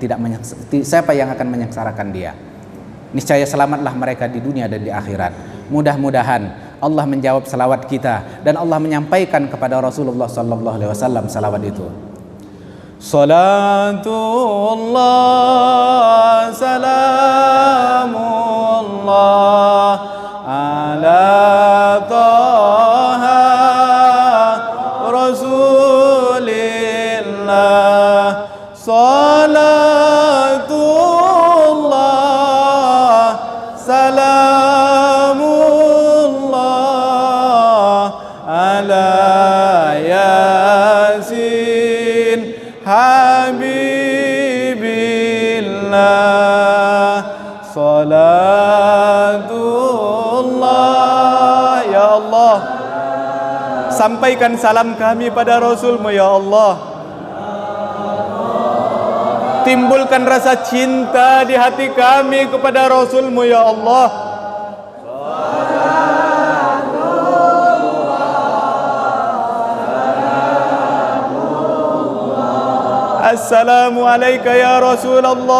menyengsarakan dia? Niscaya selamatlah mereka di dunia dan di akhirat. Mudah-mudahan Allah menjawab selawat kita dan Allah menyampaikan kepada Rasulullah sallallahu alaihi wasallam selawat itu. Salatullah salamullah ala taha rasulillah. Salatullah salamullah ala yasin Habibillah. Salatullah. Ya Allah, sampaikan salam kami pada Rasul-Mu ya Allah. Timbulkan rasa cinta di hati kami kepada Rasul-Mu ya Allah. Assalamu alayka ya Rasulullah.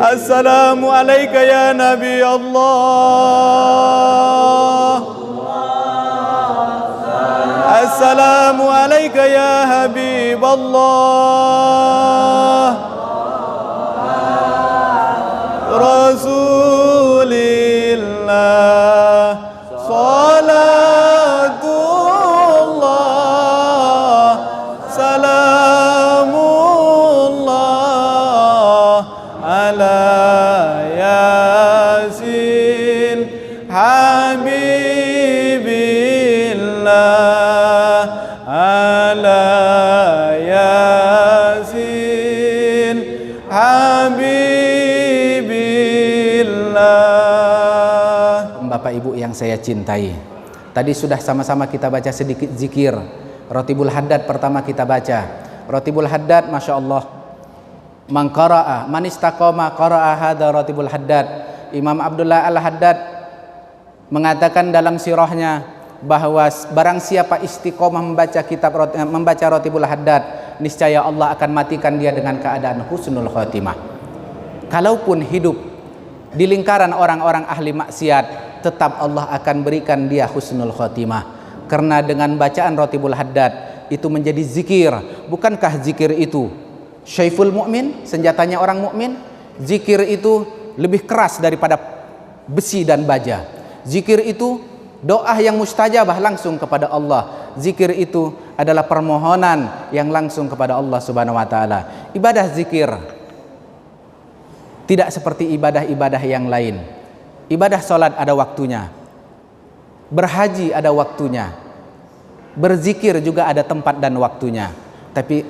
Assalamu alayka ya Nabi Allah. Assalamu alayka ya Habib Allah. Rasulillah. Salatullah salamullah ala yasin habibillah. yang saya cintai, tadi sudah sama-sama kita baca sedikit zikir. Ratibul Haddad pertama kita baca. Ratibul Haddad, Masya Allah, man qara'a man istaqama qara'a hadha Ratibul Haddad. Imam Abdullah Al-Haddad mengatakan dalam sirahnya bahwa barang siapa istiqomah membaca Ratibul Haddad, niscaya Allah akan matikan dia dengan keadaan husnul khotimah. Kalaupun hidup di lingkaran orang-orang ahli maksiat, tetap Allah akan berikan dia husnul khotimah. Karena dengan bacaan Ratibul Haddad itu menjadi zikir. Bukankah zikir itu syaiful mukmin, senjatanya orang mukmin? Zikir itu lebih keras daripada besi dan baja. Zikir itu doa yang mustajabah langsung kepada Allah. Zikir itu adalah permohonan yang langsung kepada Allah Subhanahu wa taala. Ibadah zikir tidak seperti ibadah-ibadah yang lain. Ibadah salat ada waktunya. Berhaji ada waktunya. Berzikir juga ada tempat dan waktunya. Tapi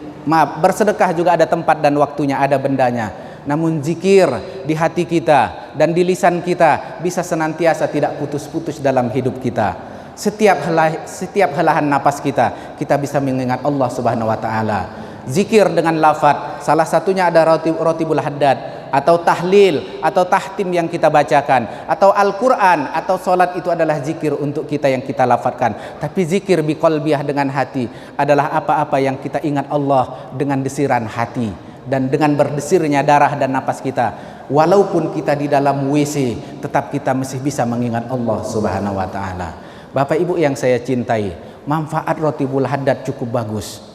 bersedekah juga ada tempat dan waktunya, ada bendanya. Namun zikir di hati kita dan di lisan kita bisa senantiasa tidak putus-putus dalam hidup kita. Setiap helahan napas kita bisa mengingat Allah Subhanahu wa taala. Zikir dengan lafaz, salah satunya ada Ratibul Haddad, atau tahlil, atau tahtim yang kita bacakan, atau Al-Quran, atau solat, itu adalah zikir untuk kita yang kita lafadzkan. Tapi zikir biqalbiyah dengan hati adalah apa-apa yang kita ingat Allah dengan desiran hati dan dengan berdesirnya darah dan napas kita. Walaupun kita di dalam WC, tetap kita masih bisa mengingat Allah Subhanahu wa taala. Bapak Ibu yang saya cintai, manfaat Ratibul Haddad cukup bagus.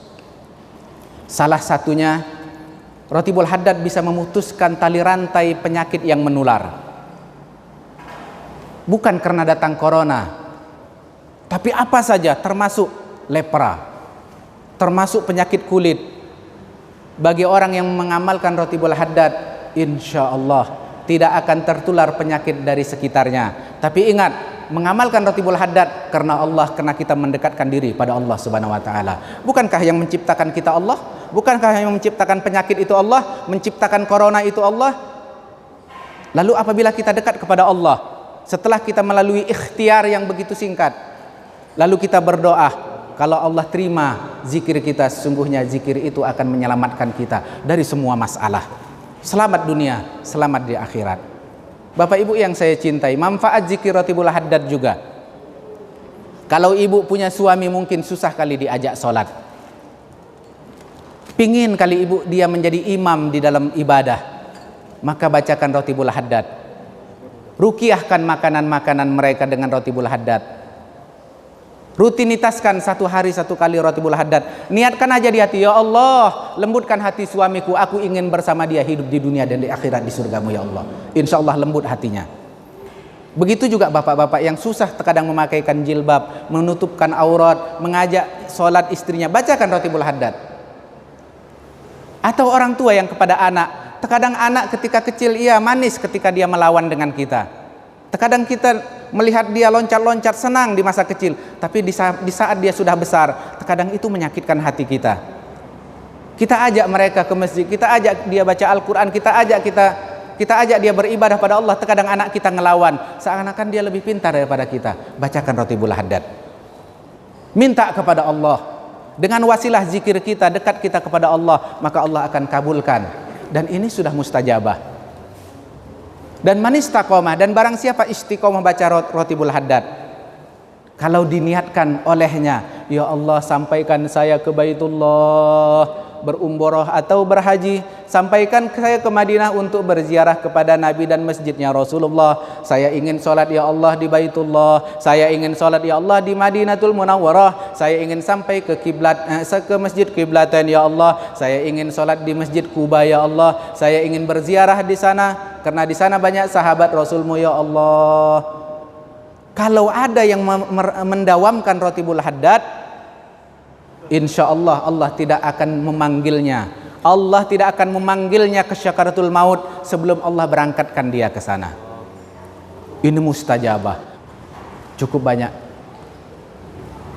Salah satunya, Ratibul Haddad bisa memutuskan tali rantai penyakit yang menular. Bukan karena datang corona, tapi apa saja, termasuk lepra, termasuk penyakit kulit. Bagi orang yang mengamalkan Ratibul Haddad, insya Allah tidak akan tertular penyakit dari sekitarnya. Tapi ingat, mengamalkan Ratibul Haddad karena Allah, karena kita mendekatkan diri pada Allah Subhanahu wa taala. Bukankah yang menciptakan kita Allah? Bukankah yang menciptakan penyakit itu Allah? Menciptakan corona itu Allah? Lalu apabila kita dekat kepada Allah, setelah kita melalui ikhtiar yang begitu singkat, lalu kita berdoa, kalau Allah terima zikir kita, sesungguhnya zikir itu akan menyelamatkan kita dari semua masalah. Selamat dunia, selamat di akhirat. Bapak Ibu yang saya cintai, manfaat zikir Ratibul Haddad juga. Kalau ibu punya suami mungkin susah kali diajak sholat. Pingin kali ibu dia menjadi imam di dalam ibadah, maka bacakan Ratibul Haddad. Ruqyahkan makanan-makanan mereka dengan Ratibul Haddad. Rutinitaskan 1 hari 1 kali Ratibul Haddad. Niatkan aja di hati, ya Allah, lembutkan hati suamiku, aku ingin bersama dia hidup di dunia dan di akhirat di surgamu ya Allah. Insya Allah lembut hatinya. Begitu juga bapak-bapak yang susah terkadang memakaikan jilbab, menutupkan aurat, mengajak sholat istrinya, bacakan Ratibul Haddad. Atau orang tua yang kepada anak, terkadang anak ketika kecil ia manis ketika dia melawan dengan kita. Terkadang kita melihat dia loncat-loncat senang di masa kecil, tapi di saat dia sudah besar, terkadang itu menyakitkan hati kita. Kita ajak mereka ke masjid, kita ajak dia baca Al-Quran, kita ajak dia beribadah pada Allah, terkadang anak kita ngelawan, seakan-akan dia lebih pintar daripada kita. Bacakan Ratibul Haddad. Minta kepada Allah. Dengan wasilah zikir kita, dekat kita kepada Allah, maka Allah akan kabulkan. Dan ini sudah mustajabah. Dan man istaqomah, dan barang siapa istiqomah baca Ratibul Haddad, kalau diniatkan olehnya, ya Allah sampaikan saya ke Baitullah berumrah atau berhaji, sampaikan saya ke Madinah untuk berziarah kepada Nabi dan masjidnya Rasulullah. Saya ingin sholat ya Allah di Baitullah, saya ingin sholat ya Allah di Madinatul Munawwarah, saya ingin sampai ke masjid Kiblatan ya Allah, saya ingin sholat di Masjid Kuba ya Allah, saya ingin berziarah di sana karena di sana banyak sahabat Rasulmu ya Allah. Kalau ada yang mendawamkan Ratibul Haddad, insya Allah Allah tidak akan memanggilnya. Allah tidak akan memanggilnya ke syakaratul maut sebelum Allah berangkatkan dia ke sana. Ini mustajabah. Cukup banyak.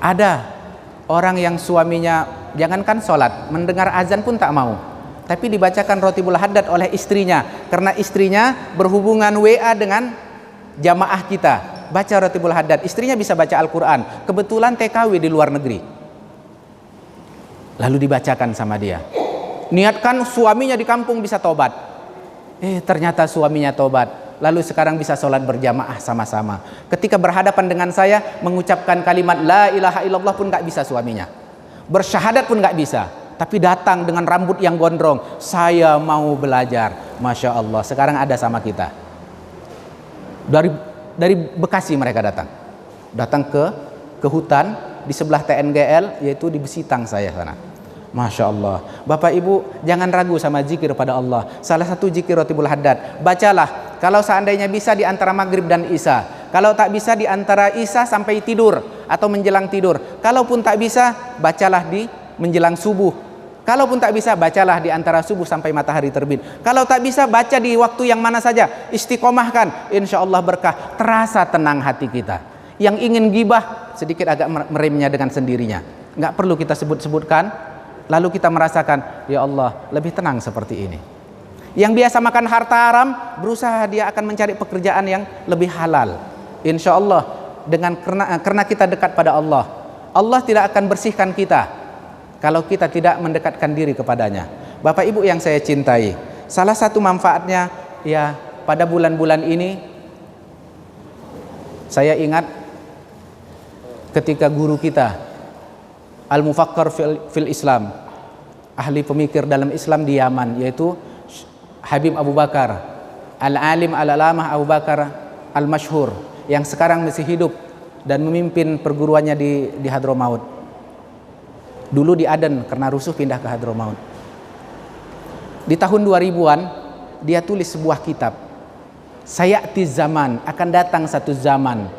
Ada orang yang suaminya jangankan sholat, mendengar azan pun tak mau, tapi dibacakan Ratibul Haddad oleh istrinya, karena istrinya berhubungan WA dengan jamaah kita. baca Ratibul Haddad. Istrinya bisa baca Al-Quran, kebetulan TKW di luar negeri. Lalu dibacakan sama dia. Niatkan suaminya di kampung bisa tobat. Ternyata suaminya tobat. Lalu sekarang bisa sholat berjamaah sama-sama. Ketika berhadapan dengan saya, mengucapkan kalimat la ilaha illallah pun gak bisa suaminya. Bersyahadat pun gak bisa. Tapi datang dengan rambut yang gondrong, saya mau belajar. Masya Allah, sekarang ada sama kita. Dari Bekasi mereka datang ke hutan di sebelah TNGL, yaitu di Besitang saya sana. Masya Allah. Bapak Ibu jangan ragu sama zikir pada Allah. Salah satu zikir Ratibul Haddad, bacalah kalau seandainya bisa di antara maghrib dan isya. Kalau tak bisa di antara isya sampai tidur atau menjelang tidur. Kalaupun tak bisa, bacalah di menjelang subuh. Kalaupun tak bisa, bacalah di antara subuh sampai matahari terbit. Kalau tak bisa, baca di waktu yang mana saja. Istiqomahkan, insya Allah berkah. Terasa tenang hati kita. Yang ingin gibah, sedikit agak meremnya dengan sendirinya. Nggak perlu kita sebut-sebutkan. Lalu kita merasakan, ya Allah, lebih tenang seperti ini. Yang biasa makan harta haram, berusaha dia akan mencari pekerjaan yang lebih halal. Insya Allah, karena kita dekat pada Allah. Allah tidak akan bersihkan kita kalau kita tidak mendekatkan diri kepadanya. Bapak Ibu yang saya cintai, salah satu manfaatnya ya pada bulan-bulan ini saya ingat ketika guru kita Al-Mufakkar fil Islam, ahli pemikir dalam Islam di Yaman, yaitu Habib Abu Bakar, Al-Alim Al-Alamah Abu Bakar Al-Masyhur, yang sekarang masih hidup dan memimpin perguruannya di Hadramaut. Dulu di Aden, karena rusuh pindah ke Hadramaut. Di tahun 2000-an dia tulis sebuah kitab, Sayati Zaman, akan datang satu zaman.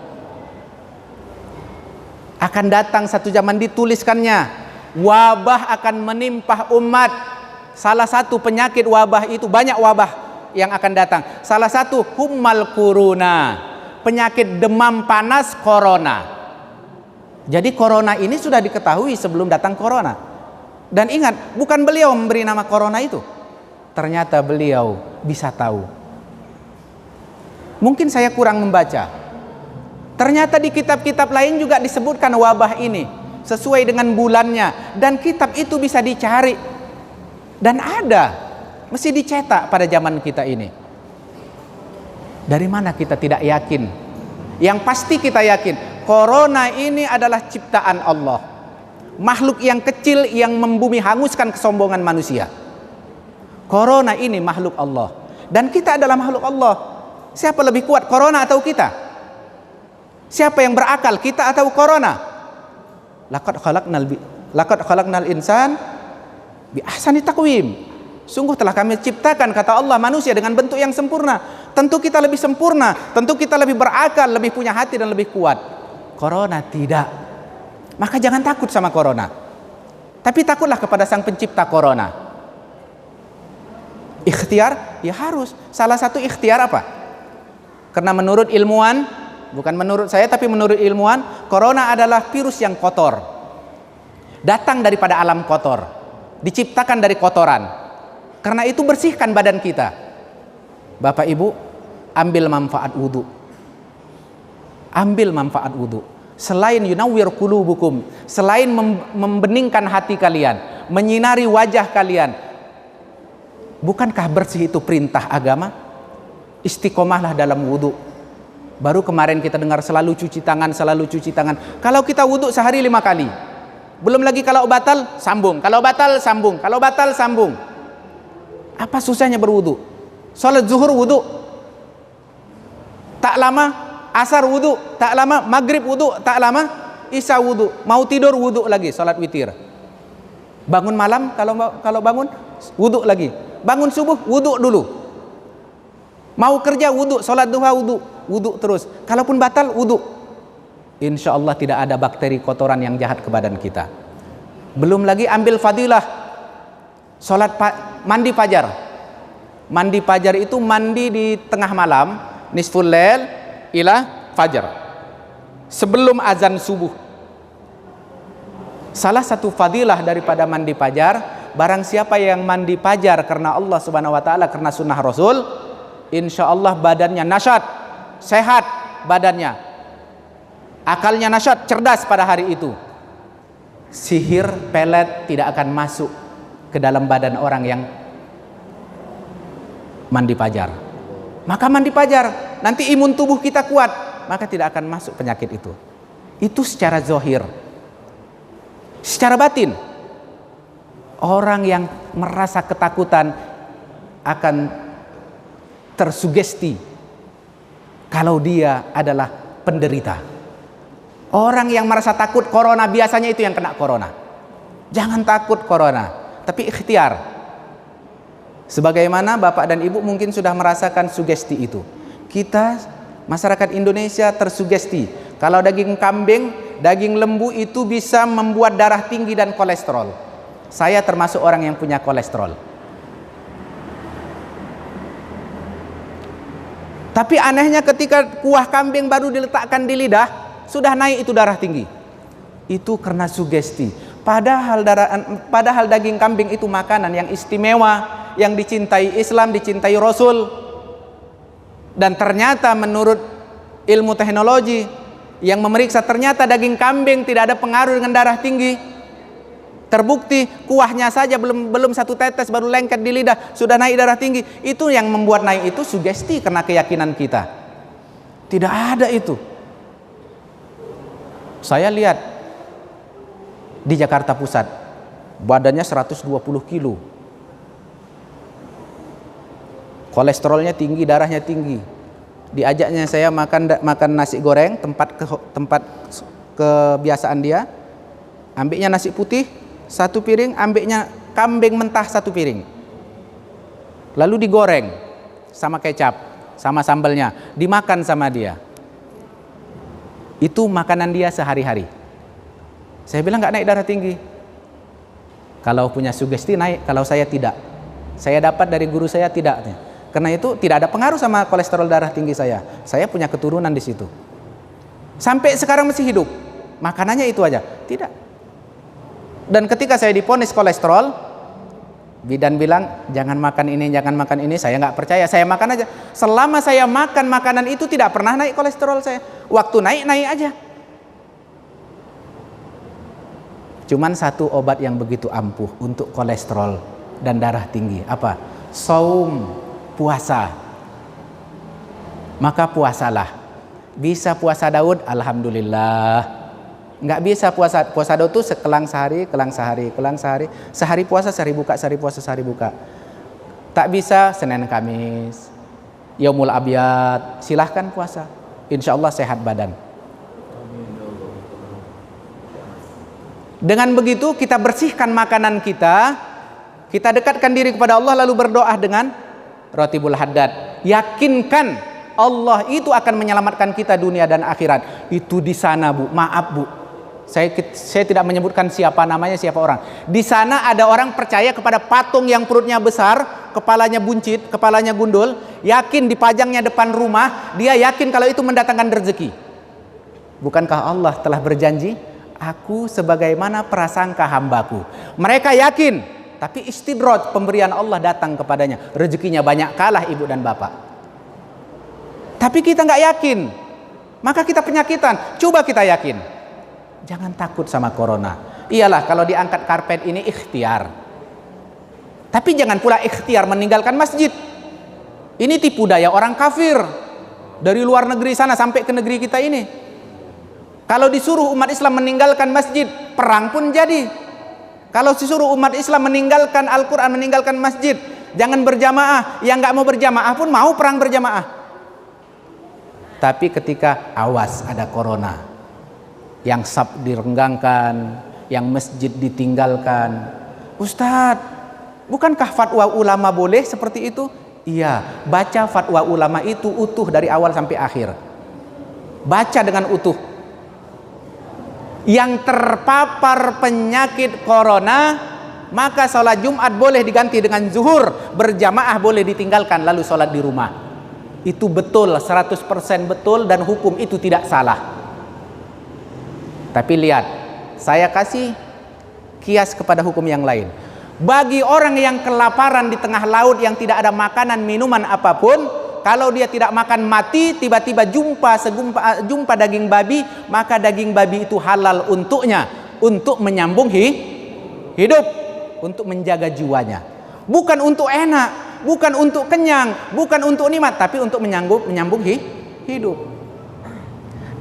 Akan datang satu zaman, dituliskannya, wabah akan menimpa umat. Salah satu penyakit wabah itu, banyak wabah yang akan datang. Salah satu hummal kuruna, penyakit demam panas corona. Jadi corona ini sudah diketahui sebelum datang corona. Dan ingat, bukan beliau memberi nama corona itu. Ternyata beliau bisa tahu. Mungkin saya kurang membaca. Ternyata di kitab-kitab lain juga disebutkan wabah ini sesuai dengan bulannya, dan kitab itu bisa dicari dan ada, mesti dicetak pada zaman kita ini. Dari mana kita tidak yakin? Yang pasti kita yakin, corona ini adalah ciptaan Allah, makhluk yang kecil yang membumi hanguskan kesombongan manusia. Corona ini makhluk Allah, dan kita adalah makhluk Allah. Siapa lebih kuat, corona atau kita? Siapa yang berakal, kita atau corona? Laqad khalaqnal insan bi ahsani taqwim. Sungguh telah kami ciptakan, kata Allah, manusia dengan bentuk yang sempurna. Tentu kita lebih sempurna, tentu kita lebih berakal, lebih punya hati dan lebih kuat. Corona tidak. Maka jangan takut sama corona. Tapi takutlah kepada sang pencipta corona. Ikhtiar, ya harus. Salah satu ikhtiar apa? Karena menurut ilmuwan, bukan menurut saya tapi menurut ilmuwan, corona adalah virus yang kotor. Datang daripada alam kotor. Diciptakan dari kotoran. Karena itu bersihkan badan kita. Bapak Ibu, ambil manfaat wudu. Ambil manfaat wudu. Selain yunawwir qulubukum, selain membeningkan hati kalian, menyinari wajah kalian, bukankah bersih itu perintah agama? Istiqomahlah dalam wudu. Baru kemarin kita dengar selalu cuci tangan, selalu cuci tangan. Kalau kita wudu sehari 5 kali. Belum lagi kalau batal, sambung. Kalau batal, sambung. Kalau batal, sambung. Apa susahnya berwudu? Salat zuhur wudu. Tak lama asar wudu, tak lama maghrib wudu, tak lama isya wudu. Mau tidur wudu lagi, salat witir. Bangun malam, kalau bangun wudu lagi. Bangun subuh wudu dulu. Mau kerja wudu, salat duha wudu, wudu terus. Kalaupun batal wudu. Insya Allah tidak ada bakteri kotoran yang jahat ke badan kita. Belum lagi ambil fadilah salat mandi fajar. Mandi fajar itu mandi di tengah malam, nisful lail ila fajar, sebelum azan subuh. Salah satu fadilah daripada mandi fajar, barang siapa yang mandi fajar karena Allah Subhanahu wa taala, karena sunnah Rasul, insya Allah badannya nasyat, sehat badannya. akalnya nasyat, cerdas pada hari itu, sihir pelet tidak akan masuk ke dalam badan orang yang mandi fajar. Maka mandi fajar, nanti imun tubuh kita kuat, maka tidak akan masuk penyakit itu. Itu secara zahir. Secara batin, orang yang merasa ketakutan akan tersugesti kalau dia adalah penderita. Orang yang merasa takut corona biasanya itu yang kena corona. Jangan takut corona, tapi ikhtiar. Sebagaimana Bapak dan Ibu mungkin sudah merasakan sugesti itu. Kita masyarakat Indonesia tersugesti kalau daging kambing, daging lembu itu bisa membuat darah tinggi dan kolesterol. Saya termasuk orang yang punya kolesterol. Tapi anehnya ketika kuah kambing baru diletakkan di lidah, sudah naik itu darah tinggi. Itu karena sugesti. Padahal daging kambing itu makanan yang istimewa, yang dicintai Islam, dicintai Rasul. Dan ternyata menurut ilmu teknologi yang memeriksa, ternyata daging kambing tidak ada pengaruh dengan darah tinggi. Terbukti kuahnya saja belum satu tetes baru lengket di lidah sudah naik darah tinggi. Itu yang membuat naik itu sugesti karena keyakinan kita. Tidak ada itu. Saya lihat di Jakarta Pusat, badannya 120 kilo, kolesterolnya tinggi, darahnya tinggi. Diajaknya saya makan nasi goreng, tempat kebiasaan dia, ambilnya nasi putih satu piring, ambilnya kambing mentah satu piring, lalu digoreng sama kecap, sama sambalnya, dimakan sama dia. Itu makanan dia sehari-hari. Saya bilang nggak naik darah tinggi. Kalau punya sugesti naik, kalau saya tidak. Saya dapat dari guru saya tidak. Karena itu tidak ada pengaruh sama kolesterol darah tinggi saya. Saya punya keturunan di situ. Sampai sekarang masih hidup. Makanannya itu aja. Tidak. Dan ketika saya diponis kolesterol, bidan bilang jangan makan ini, jangan makan ini. Saya nggak percaya. Saya makan aja. Selama saya makan makanan itu tidak pernah naik kolesterol saya. Waktu naik aja. Cuman satu obat yang begitu ampuh untuk kolesterol dan darah tinggi. Apa? Saum, puasa. Maka puasalah. Bisa puasa Daud, alhamdulillah. Nggak bisa puasa Daud itu kelang sehari. Sehari puasa, sehari buka, sehari puasa, sehari buka. Tak bisa Senin Kamis, Yaumul Abyad, silahkan puasa. Insya Allah sehat badan. Dengan begitu kita bersihkan makanan kita dekatkan diri kepada Allah, lalu berdoa dengan Ratibul Haddad. Yakinkan Allah itu akan menyelamatkan kita dunia dan akhirat. Itu di sana, Bu. Maaf, Bu. Saya tidak menyebutkan siapa namanya, siapa orang. Di sana ada orang percaya kepada patung yang perutnya besar, kepalanya buncit, kepalanya gundul, yakin dipajangnya depan rumah, dia yakin kalau itu mendatangkan rezeki. Bukankah Allah telah berjanji, aku sebagaimana prasangka hambaku. Mereka yakin, tapi istidraj, pemberian Allah datang kepadanya, rezekinya banyak, kalah ibu dan bapak. Tapi kita nggak yakin, maka kita penyakitan. Coba kita yakin. Jangan takut sama corona. Iyalah kalau diangkat karpet ini ikhtiar. Tapi jangan pula ikhtiar meninggalkan masjid. Ini tipu daya orang kafir dari luar negeri sana sampai ke negeri kita ini. Kalau disuruh umat Islam meninggalkan masjid, perang pun jadi. Kalau disuruh umat Islam meninggalkan Al-Quran, meninggalkan masjid, jangan berjamaah, yang nggak mau berjamaah pun mau perang berjamaah. Tapi ketika awas ada corona, yang sab direnggangkan, yang masjid ditinggalkan, Ustadz, bukankah fatwa ulama boleh seperti itu? Iya, baca fatwa ulama itu utuh dari awal sampai akhir. Baca dengan utuh. Yang terpapar penyakit corona, maka sholat Jumat boleh diganti dengan zuhur, berjamaah boleh ditinggalkan, lalu sholat di rumah. Itu betul, 100% betul, dan hukum itu tidak salah. Tapi lihat, saya kasih kias kepada hukum yang lain. Bagi orang yang kelaparan di tengah laut yang tidak ada makanan minuman apapun, kalau dia tidak makan mati, tiba-tiba jumpa daging babi, maka daging babi itu halal untuknya, untuk menyambung hidup, untuk menjaga jiwanya. Bukan untuk enak, bukan untuk kenyang, bukan untuk nikmat, tapi untuk menyambung hidup.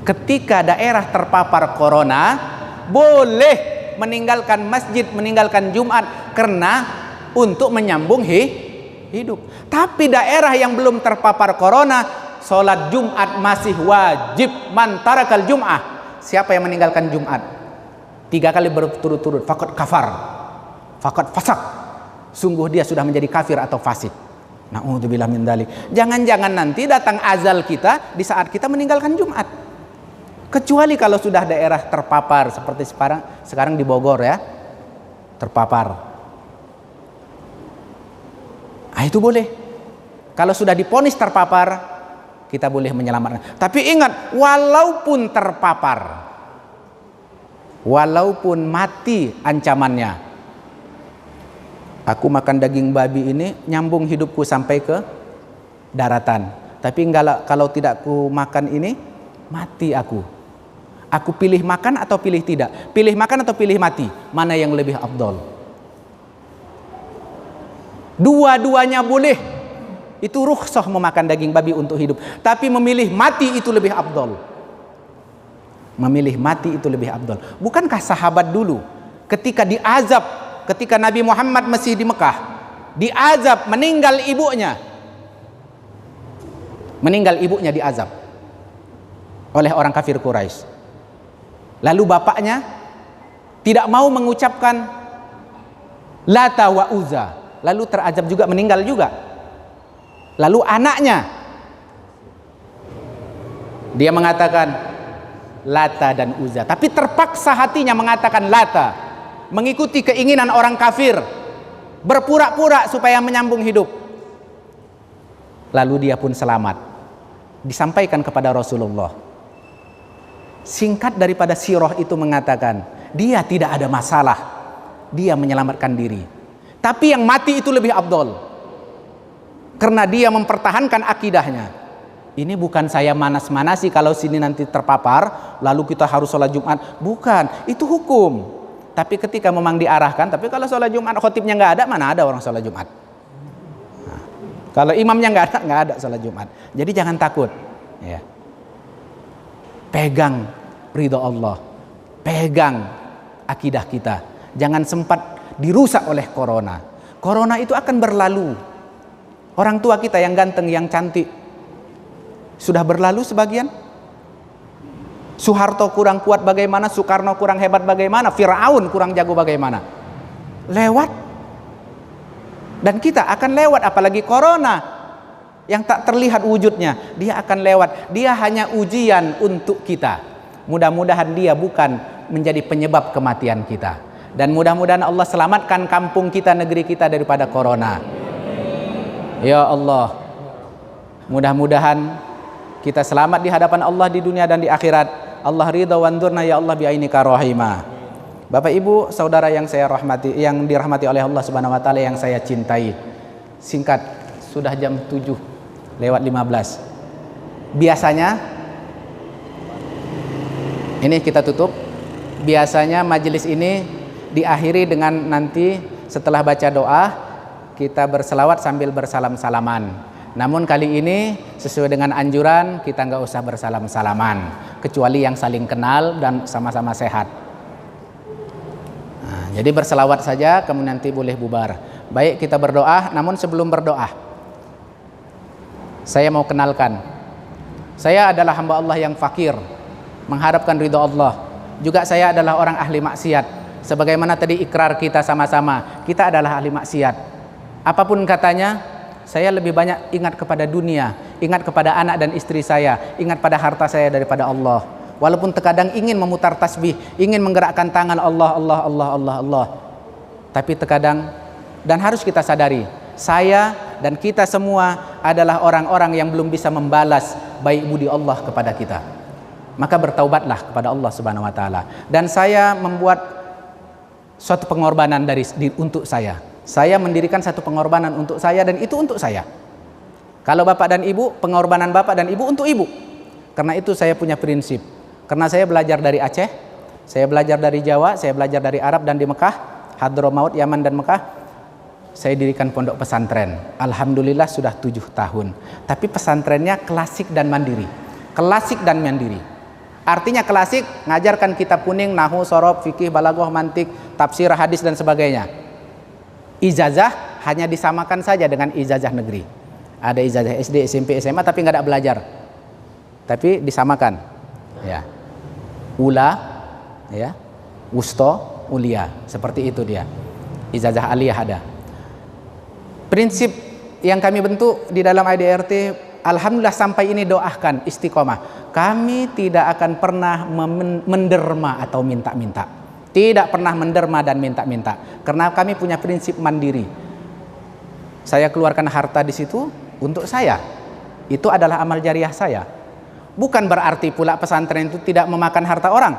Ketika daerah terpapar corona, boleh meninggalkan masjid, meninggalkan Jumat karena untuk menyambung hidup. Tapi daerah yang belum terpapar corona, sholat Jumat masih wajib. Man tarakal Jum'ah, siapa yang meninggalkan Jumat 3 kali berturut-turut, faqad kafar, faqad fasak, sungguh dia sudah menjadi kafir atau fasik. Na'udzubillah min dzalik. Jangan-jangan nanti datang azal kita di saat kita meninggalkan Jumat. Kecuali kalau sudah daerah terpapar seperti sekarang di Bogor ya, terpapar. Itu boleh. Kalau sudah diponis terpapar, kita boleh menyelamatkan. Tapi ingat, walaupun terpapar, walaupun mati ancamannya, aku makan daging babi ini nyambung hidupku sampai ke daratan. Tapi kalau tidak ku makan ini, mati aku. Aku pilih makan atau pilih tidak? Pilih makan atau pilih mati? Mana yang lebih afdol? Dua-duanya boleh. Itu rukhsah memakan daging babi untuk hidup. Tapi memilih mati itu lebih afdol. Memilih mati itu lebih afdol. Bukankah sahabat dulu ketika diazab, ketika Nabi Muhammad masih di Mekah, diazab, meninggal ibunya diazab oleh orang kafir Quraisy. Lalu bapaknya tidak mau mengucapkan Lata wa Uzza, lalu terazab juga, meninggal juga. Lalu anaknya, dia mengatakan Lata dan Uzza, tapi terpaksa hatinya mengatakan Lata, mengikuti keinginan orang kafir, berpura-pura supaya menyambung hidup. Lalu dia pun selamat, disampaikan kepada Rasulullah. Singkat daripada sirah itu mengatakan, dia tidak ada masalah, dia menyelamatkan diri. Tapi yang mati itu lebih afdol, karena dia mempertahankan akidahnya. Ini bukan saya manas-manasi kalau sini nanti terpapar, lalu kita harus sholat Jumat. Bukan, itu hukum. Tapi ketika memang diarahkan, tapi kalau sholat Jumat khotibnya nggak ada, mana ada orang sholat Jumat? Nah, kalau imamnya nggak ada sholat Jumat. Jadi jangan takut. Ya. Pegang ridho Allah, pegang akidah kita. Jangan sempat dirusak oleh corona. Corona itu akan berlalu. Orang tua kita yang ganteng, yang cantik, sudah berlalu sebagian. Soeharto kurang kuat bagaimana, Soekarno kurang hebat bagaimana, Firaun kurang jago bagaimana. Lewat. Dan kita akan lewat, apalagi corona yang tak terlihat wujudnya, dia akan lewat. Dia hanya ujian untuk kita. Mudah-mudahan dia bukan menjadi penyebab kematian kita. Dan mudah-mudahan Allah selamatkan kampung kita, negeri kita daripada corona. Ya Allah, mudah-mudahan kita selamat di hadapan Allah di dunia dan di akhirat. Allah ridha wanzurna ya Allah bi'ainika rahimah. Bapak Ibu, saudara yang saya rahmati, yang dirahmati oleh Allah Subhanahu wa taala, yang saya cintai. Singkat, sudah jam 7:15. Biasanya ini kita tutup. Biasanya majelis ini diakhiri dengan nanti setelah baca doa kita berselawat sambil bersalam-salaman. Namun kali ini sesuai dengan anjuran kita nggak usah bersalam-salaman, kecuali yang saling kenal dan sama-sama sehat. Nah, jadi berselawat saja, kemudian nanti boleh bubar. Baik, kita berdoa. Namun sebelum berdoa, saya mau kenalkan, saya adalah hamba Allah yang fakir, mengharapkan ridha Allah. Juga saya adalah orang ahli maksiat. Sebagaimana tadi ikrar kita sama-sama, kita adalah ahli maksiat. Apapun katanya, saya lebih banyak ingat kepada dunia, ingat kepada anak dan istri saya, ingat pada harta saya daripada Allah. Walaupun terkadang ingin memutar tasbih, ingin menggerakkan tangan Allah, Allah, Allah, Allah, Allah. Tapi terkadang, dan harus kita sadari, saya dan kita semua adalah orang-orang yang belum bisa membalas baik budi Allah kepada kita. Maka bertaubatlah kepada Allah Subhanahu wa taala. Dan saya membuat suatu pengorbanan untuk saya. Saya mendirikan satu pengorbanan untuk saya, dan itu untuk saya. Kalau bapak dan ibu, pengorbanan bapak dan ibu untuk ibu. Karena itu saya punya prinsip. Karena saya belajar dari Aceh, saya belajar dari Jawa, saya belajar dari Arab dan di Mekah, Hadramaut, Yaman dan Mekah. Saya dirikan pondok pesantren. Alhamdulillah sudah 7 tahun. Tapi pesantrennya klasik dan mandiri. Klasik dan mandiri. Artinya klasik, ngajarkan kitab kuning, nahwu, sorob, fikih, balaghah, mantik, tafsir, hadis dan sebagainya. Ijazah hanya disamakan saja dengan ijazah negeri. Ada ijazah SD, SMP, SMA tapi nggak ada belajar. Tapi disamakan. Ya. Ula, ya. Wusto, ulia. Seperti itu dia. Ijazah aliyah ada. Prinsip yang kami bentuk di dalam IDRT, alhamdulillah sampai ini doakan istiqomah. Kami tidak akan pernah menderma atau minta-minta. Tidak pernah menderma dan minta-minta. Karena kami punya prinsip mandiri. Saya keluarkan harta di situ untuk saya. Itu adalah amal jariah saya. Bukan berarti pula pesantren itu tidak memakan harta orang.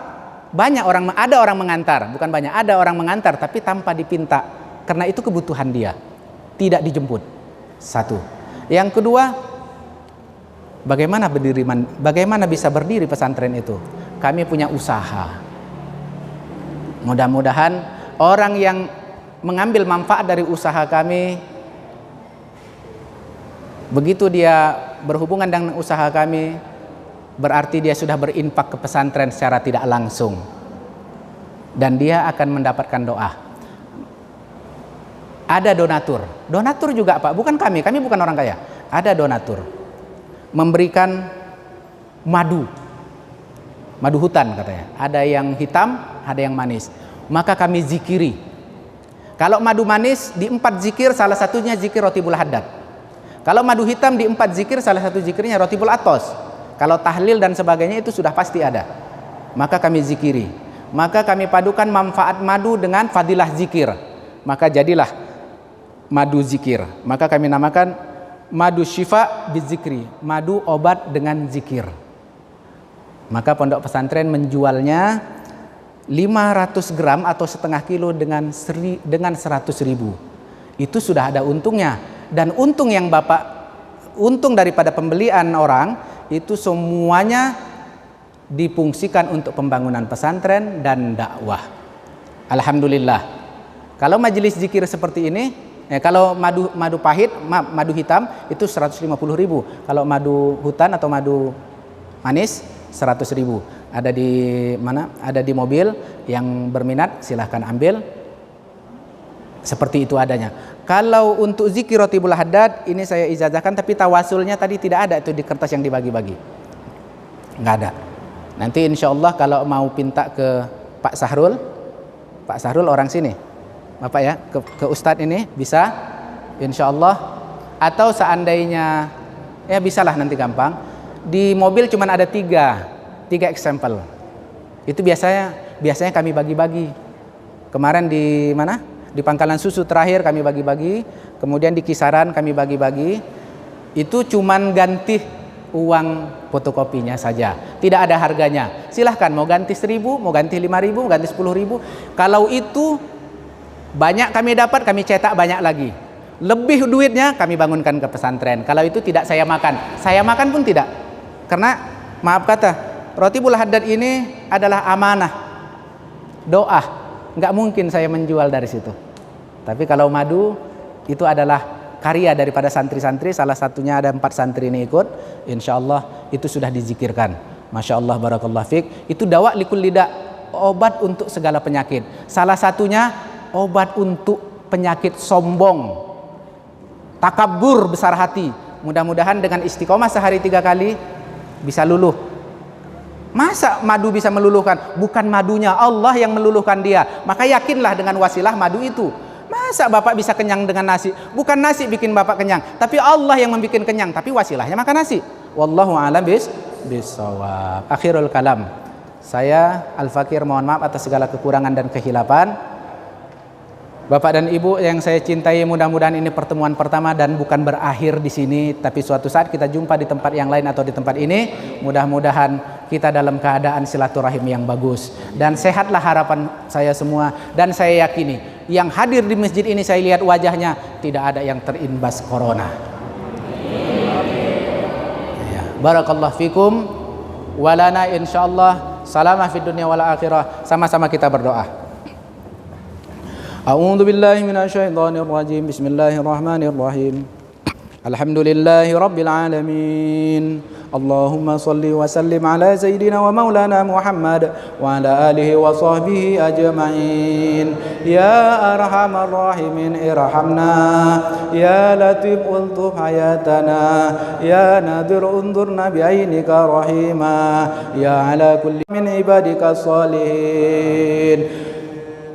Banyak orang, ada orang mengantar, bukan banyak, ada orang mengantar tapi tanpa dipinta. Karena itu kebutuhan dia. Tidak dijemput. Satu. Yang kedua, bagaimana bisa berdiri pesantren itu? Kami punya usaha. Mudah-mudahan orang yang mengambil manfaat dari usaha kami, begitu dia berhubungan dengan usaha kami, berarti dia sudah berinfak ke pesantren secara tidak langsung. Dan dia akan mendapatkan doa. Ada donatur. Donatur juga Pak, bukan kami bukan orang kaya. Ada donatur. Memberikan madu. Madu hutan katanya. Ada yang hitam, ada yang manis. Maka kami zikiri. Kalau madu manis di 4 zikir, salah satunya zikir Rotibul Haddad. Kalau madu hitam di 4 zikir, salah satu zikirnya Rotibul Atos. Kalau tahlil dan sebagainya itu sudah pasti ada. Maka kami zikiri. Maka kami padukan manfaat madu dengan fadilah zikir. Maka jadilah madu zikir. Maka kami namakan madu syifa bizikri. Madu obat dengan zikir. Maka pondok pesantren menjualnya 500 gram atau setengah kilo dengan 100.000. Itu sudah ada untungnya. Dan untung yang untung daripada pembelian orang itu semuanya difungsikan untuk pembangunan pesantren dan dakwah. Alhamdulillah. Kalau majelis zikir seperti ini, kalau madu pahit, madu hitam itu 150.000. Kalau madu hutan atau madu manis 100.000. Ada di mana? Ada di mobil. Yang berminat silahkan ambil. Seperti itu adanya. Kalau untuk zikir Rotibul Haddad ini saya ijazahkan, tapi tawasulnya tadi tidak ada itu di kertas yang dibagi-bagi. Nggak ada. Nanti insya Allah kalau mau pinta ke Pak Sahrul orang sini, Bapak ya, ke Ustadz ini bisa, insya Allah. Atau seandainya, ya bisalah nanti gampang. Di mobil cuma ada 3 eksempel. Itu biasanya kami bagi-bagi. Kemarin di mana? Di Pangkalan Susu terakhir kami bagi-bagi, kemudian di Kisaran kami bagi-bagi. Itu cuman ganti uang fotokopinya saja, tidak ada harganya. Silahkan mau ganti 1.000, mau ganti 5.000, mau ganti 10.000. Kalau itu banyak kami dapat, kami cetak banyak lagi. Lebih duitnya kami bangunkan ke pesantren. Kalau itu tidak saya makan pun tidak. Karena maaf kata, Rotibul Haddad ini adalah amanah, doa. Nggak mungkin saya menjual dari situ. Tapi kalau madu itu adalah karya daripada santri-santri. Salah satunya ada 4 santri ini ikut. Insya Allah itu sudah dizikirkan. Masya Allah, barakallah fiqh. Itu dawa likul lidah, obat untuk segala penyakit. Salah satunya obat untuk penyakit sombong, takabur, besar hati. Mudah-mudahan dengan istiqomah sehari 3 kali bisa luluh. Masa madu bisa meluluhkan? Bukan madunya, Allah yang meluluhkan dia. Maka yakinlah dengan wasilah madu itu. Masa Bapak bisa kenyang dengan nasi? Bukan nasi bikin Bapak kenyang, tapi Allah yang membuat kenyang. Tapi wasilahnya makan nasi. Wallahu a'lam bishawab. Akhirul kalam. Saya Al-Fakir mohon maaf atas segala kekurangan dan kehilapan. Bapak dan Ibu yang saya cintai, mudah-mudahan ini pertemuan pertama dan bukan berakhir di sini, tapi suatu saat kita jumpa di tempat yang lain atau di tempat ini. Mudah-mudahan kita dalam keadaan silaturahim yang bagus dan sehatlah harapan saya semua. Dan saya yakini yang hadir di masjid ini, saya lihat wajahnya tidak ada yang terimbas corona. Barakallahu fikum wa lana insyaallah salamah fid dunya wal akhirah. Sama-sama kita berdoa. A'udzu billahi minasyaitonir rajim. Bismillahirrahmanirrahim. Alhamdulillahi rabbil alamin. Allahumma salli wa sallim ala sayyidina wa maulana Muhammad wa ala alihi wa sahbihi ajma'in. Ya arhamar rahimin irhamna, ya latif ultuf hayatana, ya nadir undurna bi'ainika rahima, ya ala kulli min ibadika salihin.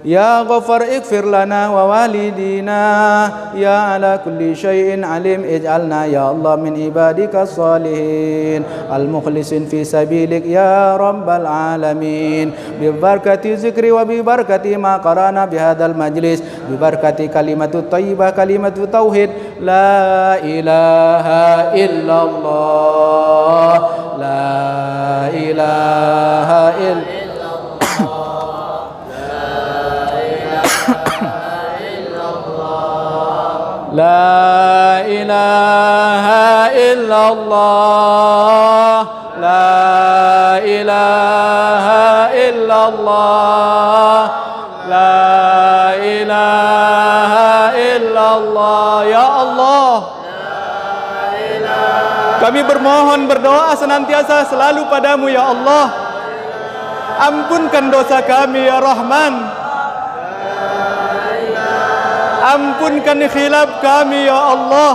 Ya Ghaffar ighfir lana wa walidina, ya ala kulli syai'in alim, ij'alna ya Allah min ibadika salihin al-mukhlisin fi sabilik ya rabbal alamin. Bi barakati zikri wa bi barakati ma qarana bi hadzal majlis, bi barakati kalimatut thayyibah kalimatu tauhid la ilaha illallah, la ilaha illallah. La ilaha illallah, la ilaha illallah, la ilaha illallah. Ya Allah, kami bermohon berdoa senantiasa selalu padamu ya Allah. Ampunkan dosa kami ya Rahman. Ampunkan khilaf kami ya Allah.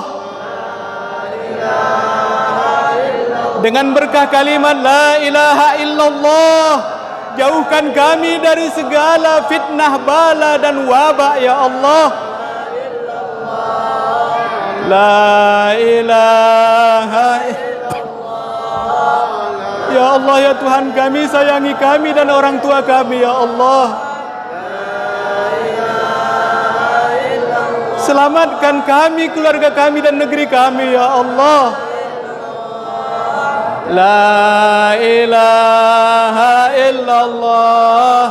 Dengan berkah kalimat la ilaha illallah, jauhkan kami dari segala fitnah, bala dan wabak ya Allah. La ilaha illallah. Ya Allah ya Tuhan kami, sayangi kami dan orang tua kami ya Allah. Selamatkan kami, keluarga kami dan negeri kami ya Allah. La ilaha illallah.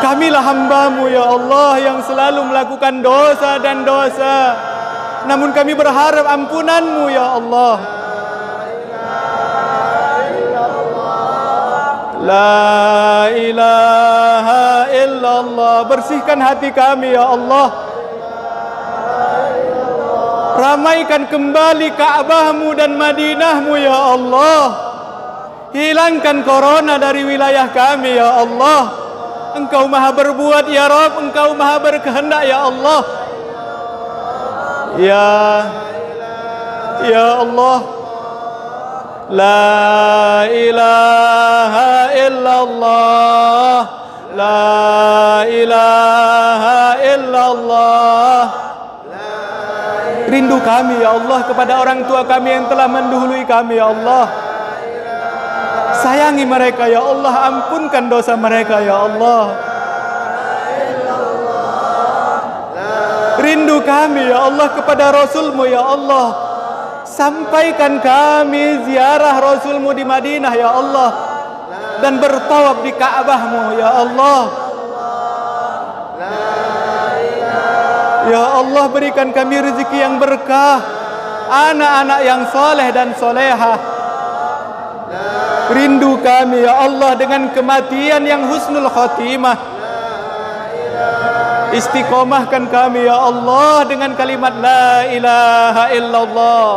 Kamilah hamba-Mu ya Allah yang selalu melakukan dosa dan dosa, namun kami berharap ampunan-Mu ya Allah. La ilaha illallah. Bersihkan hati kami ya Allah. Ramaikan kembali Ka'bah-Mu dan Madinah-Mu ya Allah. Hilangkan corona dari wilayah kami ya Allah. Engkau maha berbuat ya Rabb, Engkau maha berkehendak ya Allah. Ya Allah. La ilaha illallah, la ilaha illallah. Rindu kami ya Allah kepada orang tua kami yang telah mendahului kami ya Allah. Sayangi mereka ya Allah, ampunkan dosa mereka ya Allah. Rindu kami ya Allah kepada Rasul-Mu ya Allah. Sampaikan kami ziarah Rasul-Mu di Madinah ya Allah, dan bertawaf di Ka'bah-Mu ya Allah. Ya Allah, berikan kami rezeki yang berkah, anak-anak yang soleh dan solehah. Rindu kami ya Allah dengan kematian yang husnul khotimah. Istiqomahkan kami ya Allah dengan kalimat la ilaha illallah,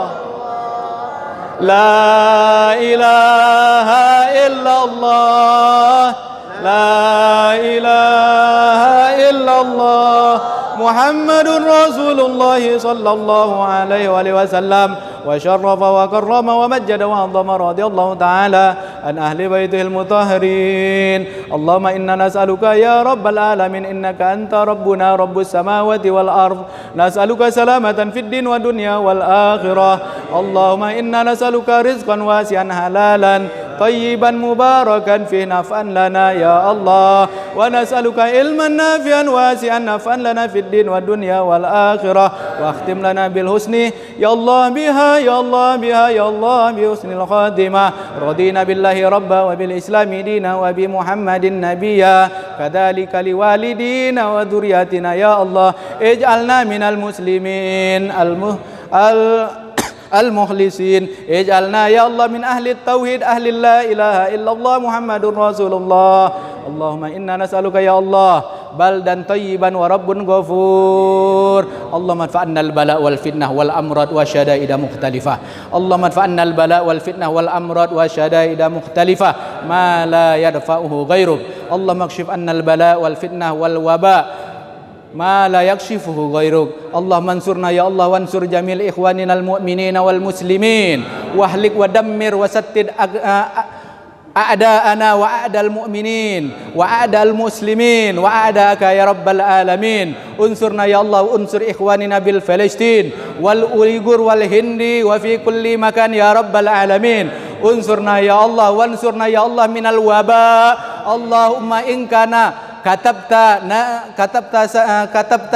la ilaha illallah, la ilaha illallah. Muhammadun Rasulullah sallallahu alaihi wasallam wa syarrafa wa karrama wa majjada wa azama radhiyallahu ta'ala an ahli baitihil mutahharin. Allahumma inna nas'aluka ya rabbal alamin innaka anta rabbuna rabbus samawati wal ard. Nas'aluka salamatan fid din wa dunya wal akhirah. Allahumma inna nas'aluka rizqan wasi'an halalan tayyiban mubarakan fi naf'an lana ya Allah, wa nas'aluka ilman nafi'an wasi'an naf'an lana fid din wa dunya wal akhirah, wa akhtim lana bil husni ya Allah biha ya Allah biha ya Allah bi husnil khatimah. Radina billahi rabba wa bil islami dina wa bi Muhammadin nabiyya, kadzalika liwalidina wa dzurriyyatina ya Allah. Ij'alna minal muslimin المخلصين اجعلنا يا الله من أهل التوحيد أهل لا إله إلا الله محمد رسول الله اللهم إنا نسألك يا الله بلدا طيبا ورب غفور اللهم ادفعنا البلاء والفتنة والأمراض والشدائد مختلفة اللهم ادفعنا البلاء والفتنة والأمراض والشدائد مختلفة ما لا يدفعه غيرك اللهم اكشف عنا البلاء والفتنة والوباء ما لا يكشفه غيرك اللهم انصرنا يا الله وانصر جميع إخواننا المؤمنين والمسلمين واهلك ودمر وستد أعداءنا وأعداء المؤمنين وأعداء المسلمين وأعداءك يا رب العالمين انصرنا يا الله وانصر إخواننا بالفلسطين والأويغور والهندي وفي كل مكان يا رب العالمين انصرنا يا الله وانصرنا يا الله من الوباء اللهم إن كان كتبت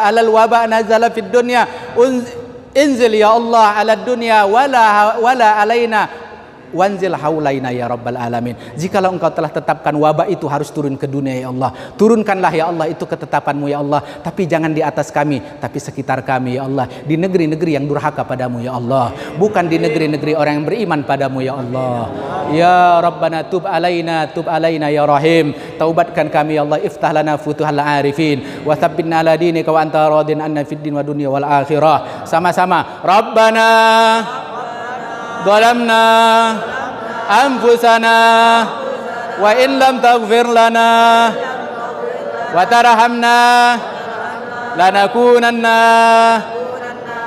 على الوباء نزل في الدنيا انزل يا الله على الدنيا ولا علينا wanzil haulaina ya rabbal alamin. Jikalau engkau telah tetapkan wabah itu harus turun ke dunia ya Allah, turunkanlah ya Allah itu ketetapanmu ya Allah, tapi jangan di atas kami tapi sekitar kami ya Allah, di negeri-negeri yang durhaka padamu ya Allah, bukan di negeri-negeri orang yang beriman padamu ya Allah. Ya Rabbana tub alaina ya Rahim, taubatkan kami ya Allah, iftah lana futuhal arifin wa tsabbitna ala dinika wa anta radin anna fid din wa dunya wal akhirah. Sama-sama Rabbana ظلمنا أنفسنا وإن لم تغفر لنا وترحمنا لنكونن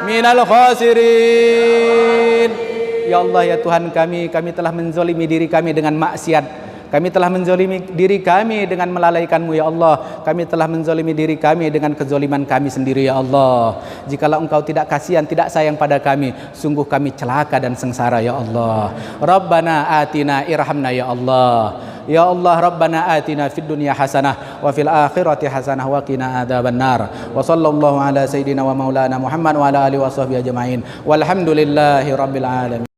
من الخاسرين. Ya Allah ya Tuhan kami telah menzalimi diri kami dengan maksiat. Kami telah menzalimi diri kami dengan melalaikan-Mu ya Allah. Kami telah menzalimi diri kami dengan kezaliman kami sendiri ya Allah. Jikalau Engkau tidak kasihan, tidak sayang pada kami, sungguh kami celaka dan sengsara ya Allah. Rabbana atina irhamna ya Allah. Ya Allah Rabbana atina fid dunya hasanah wa fil akhirati hasanah wa qina adzabannar. Wa sallallahu ala sayidina wa maulana Muhammad wa ala alihi washabbihi ajmain. Walhamdulillahi rabbil alamin.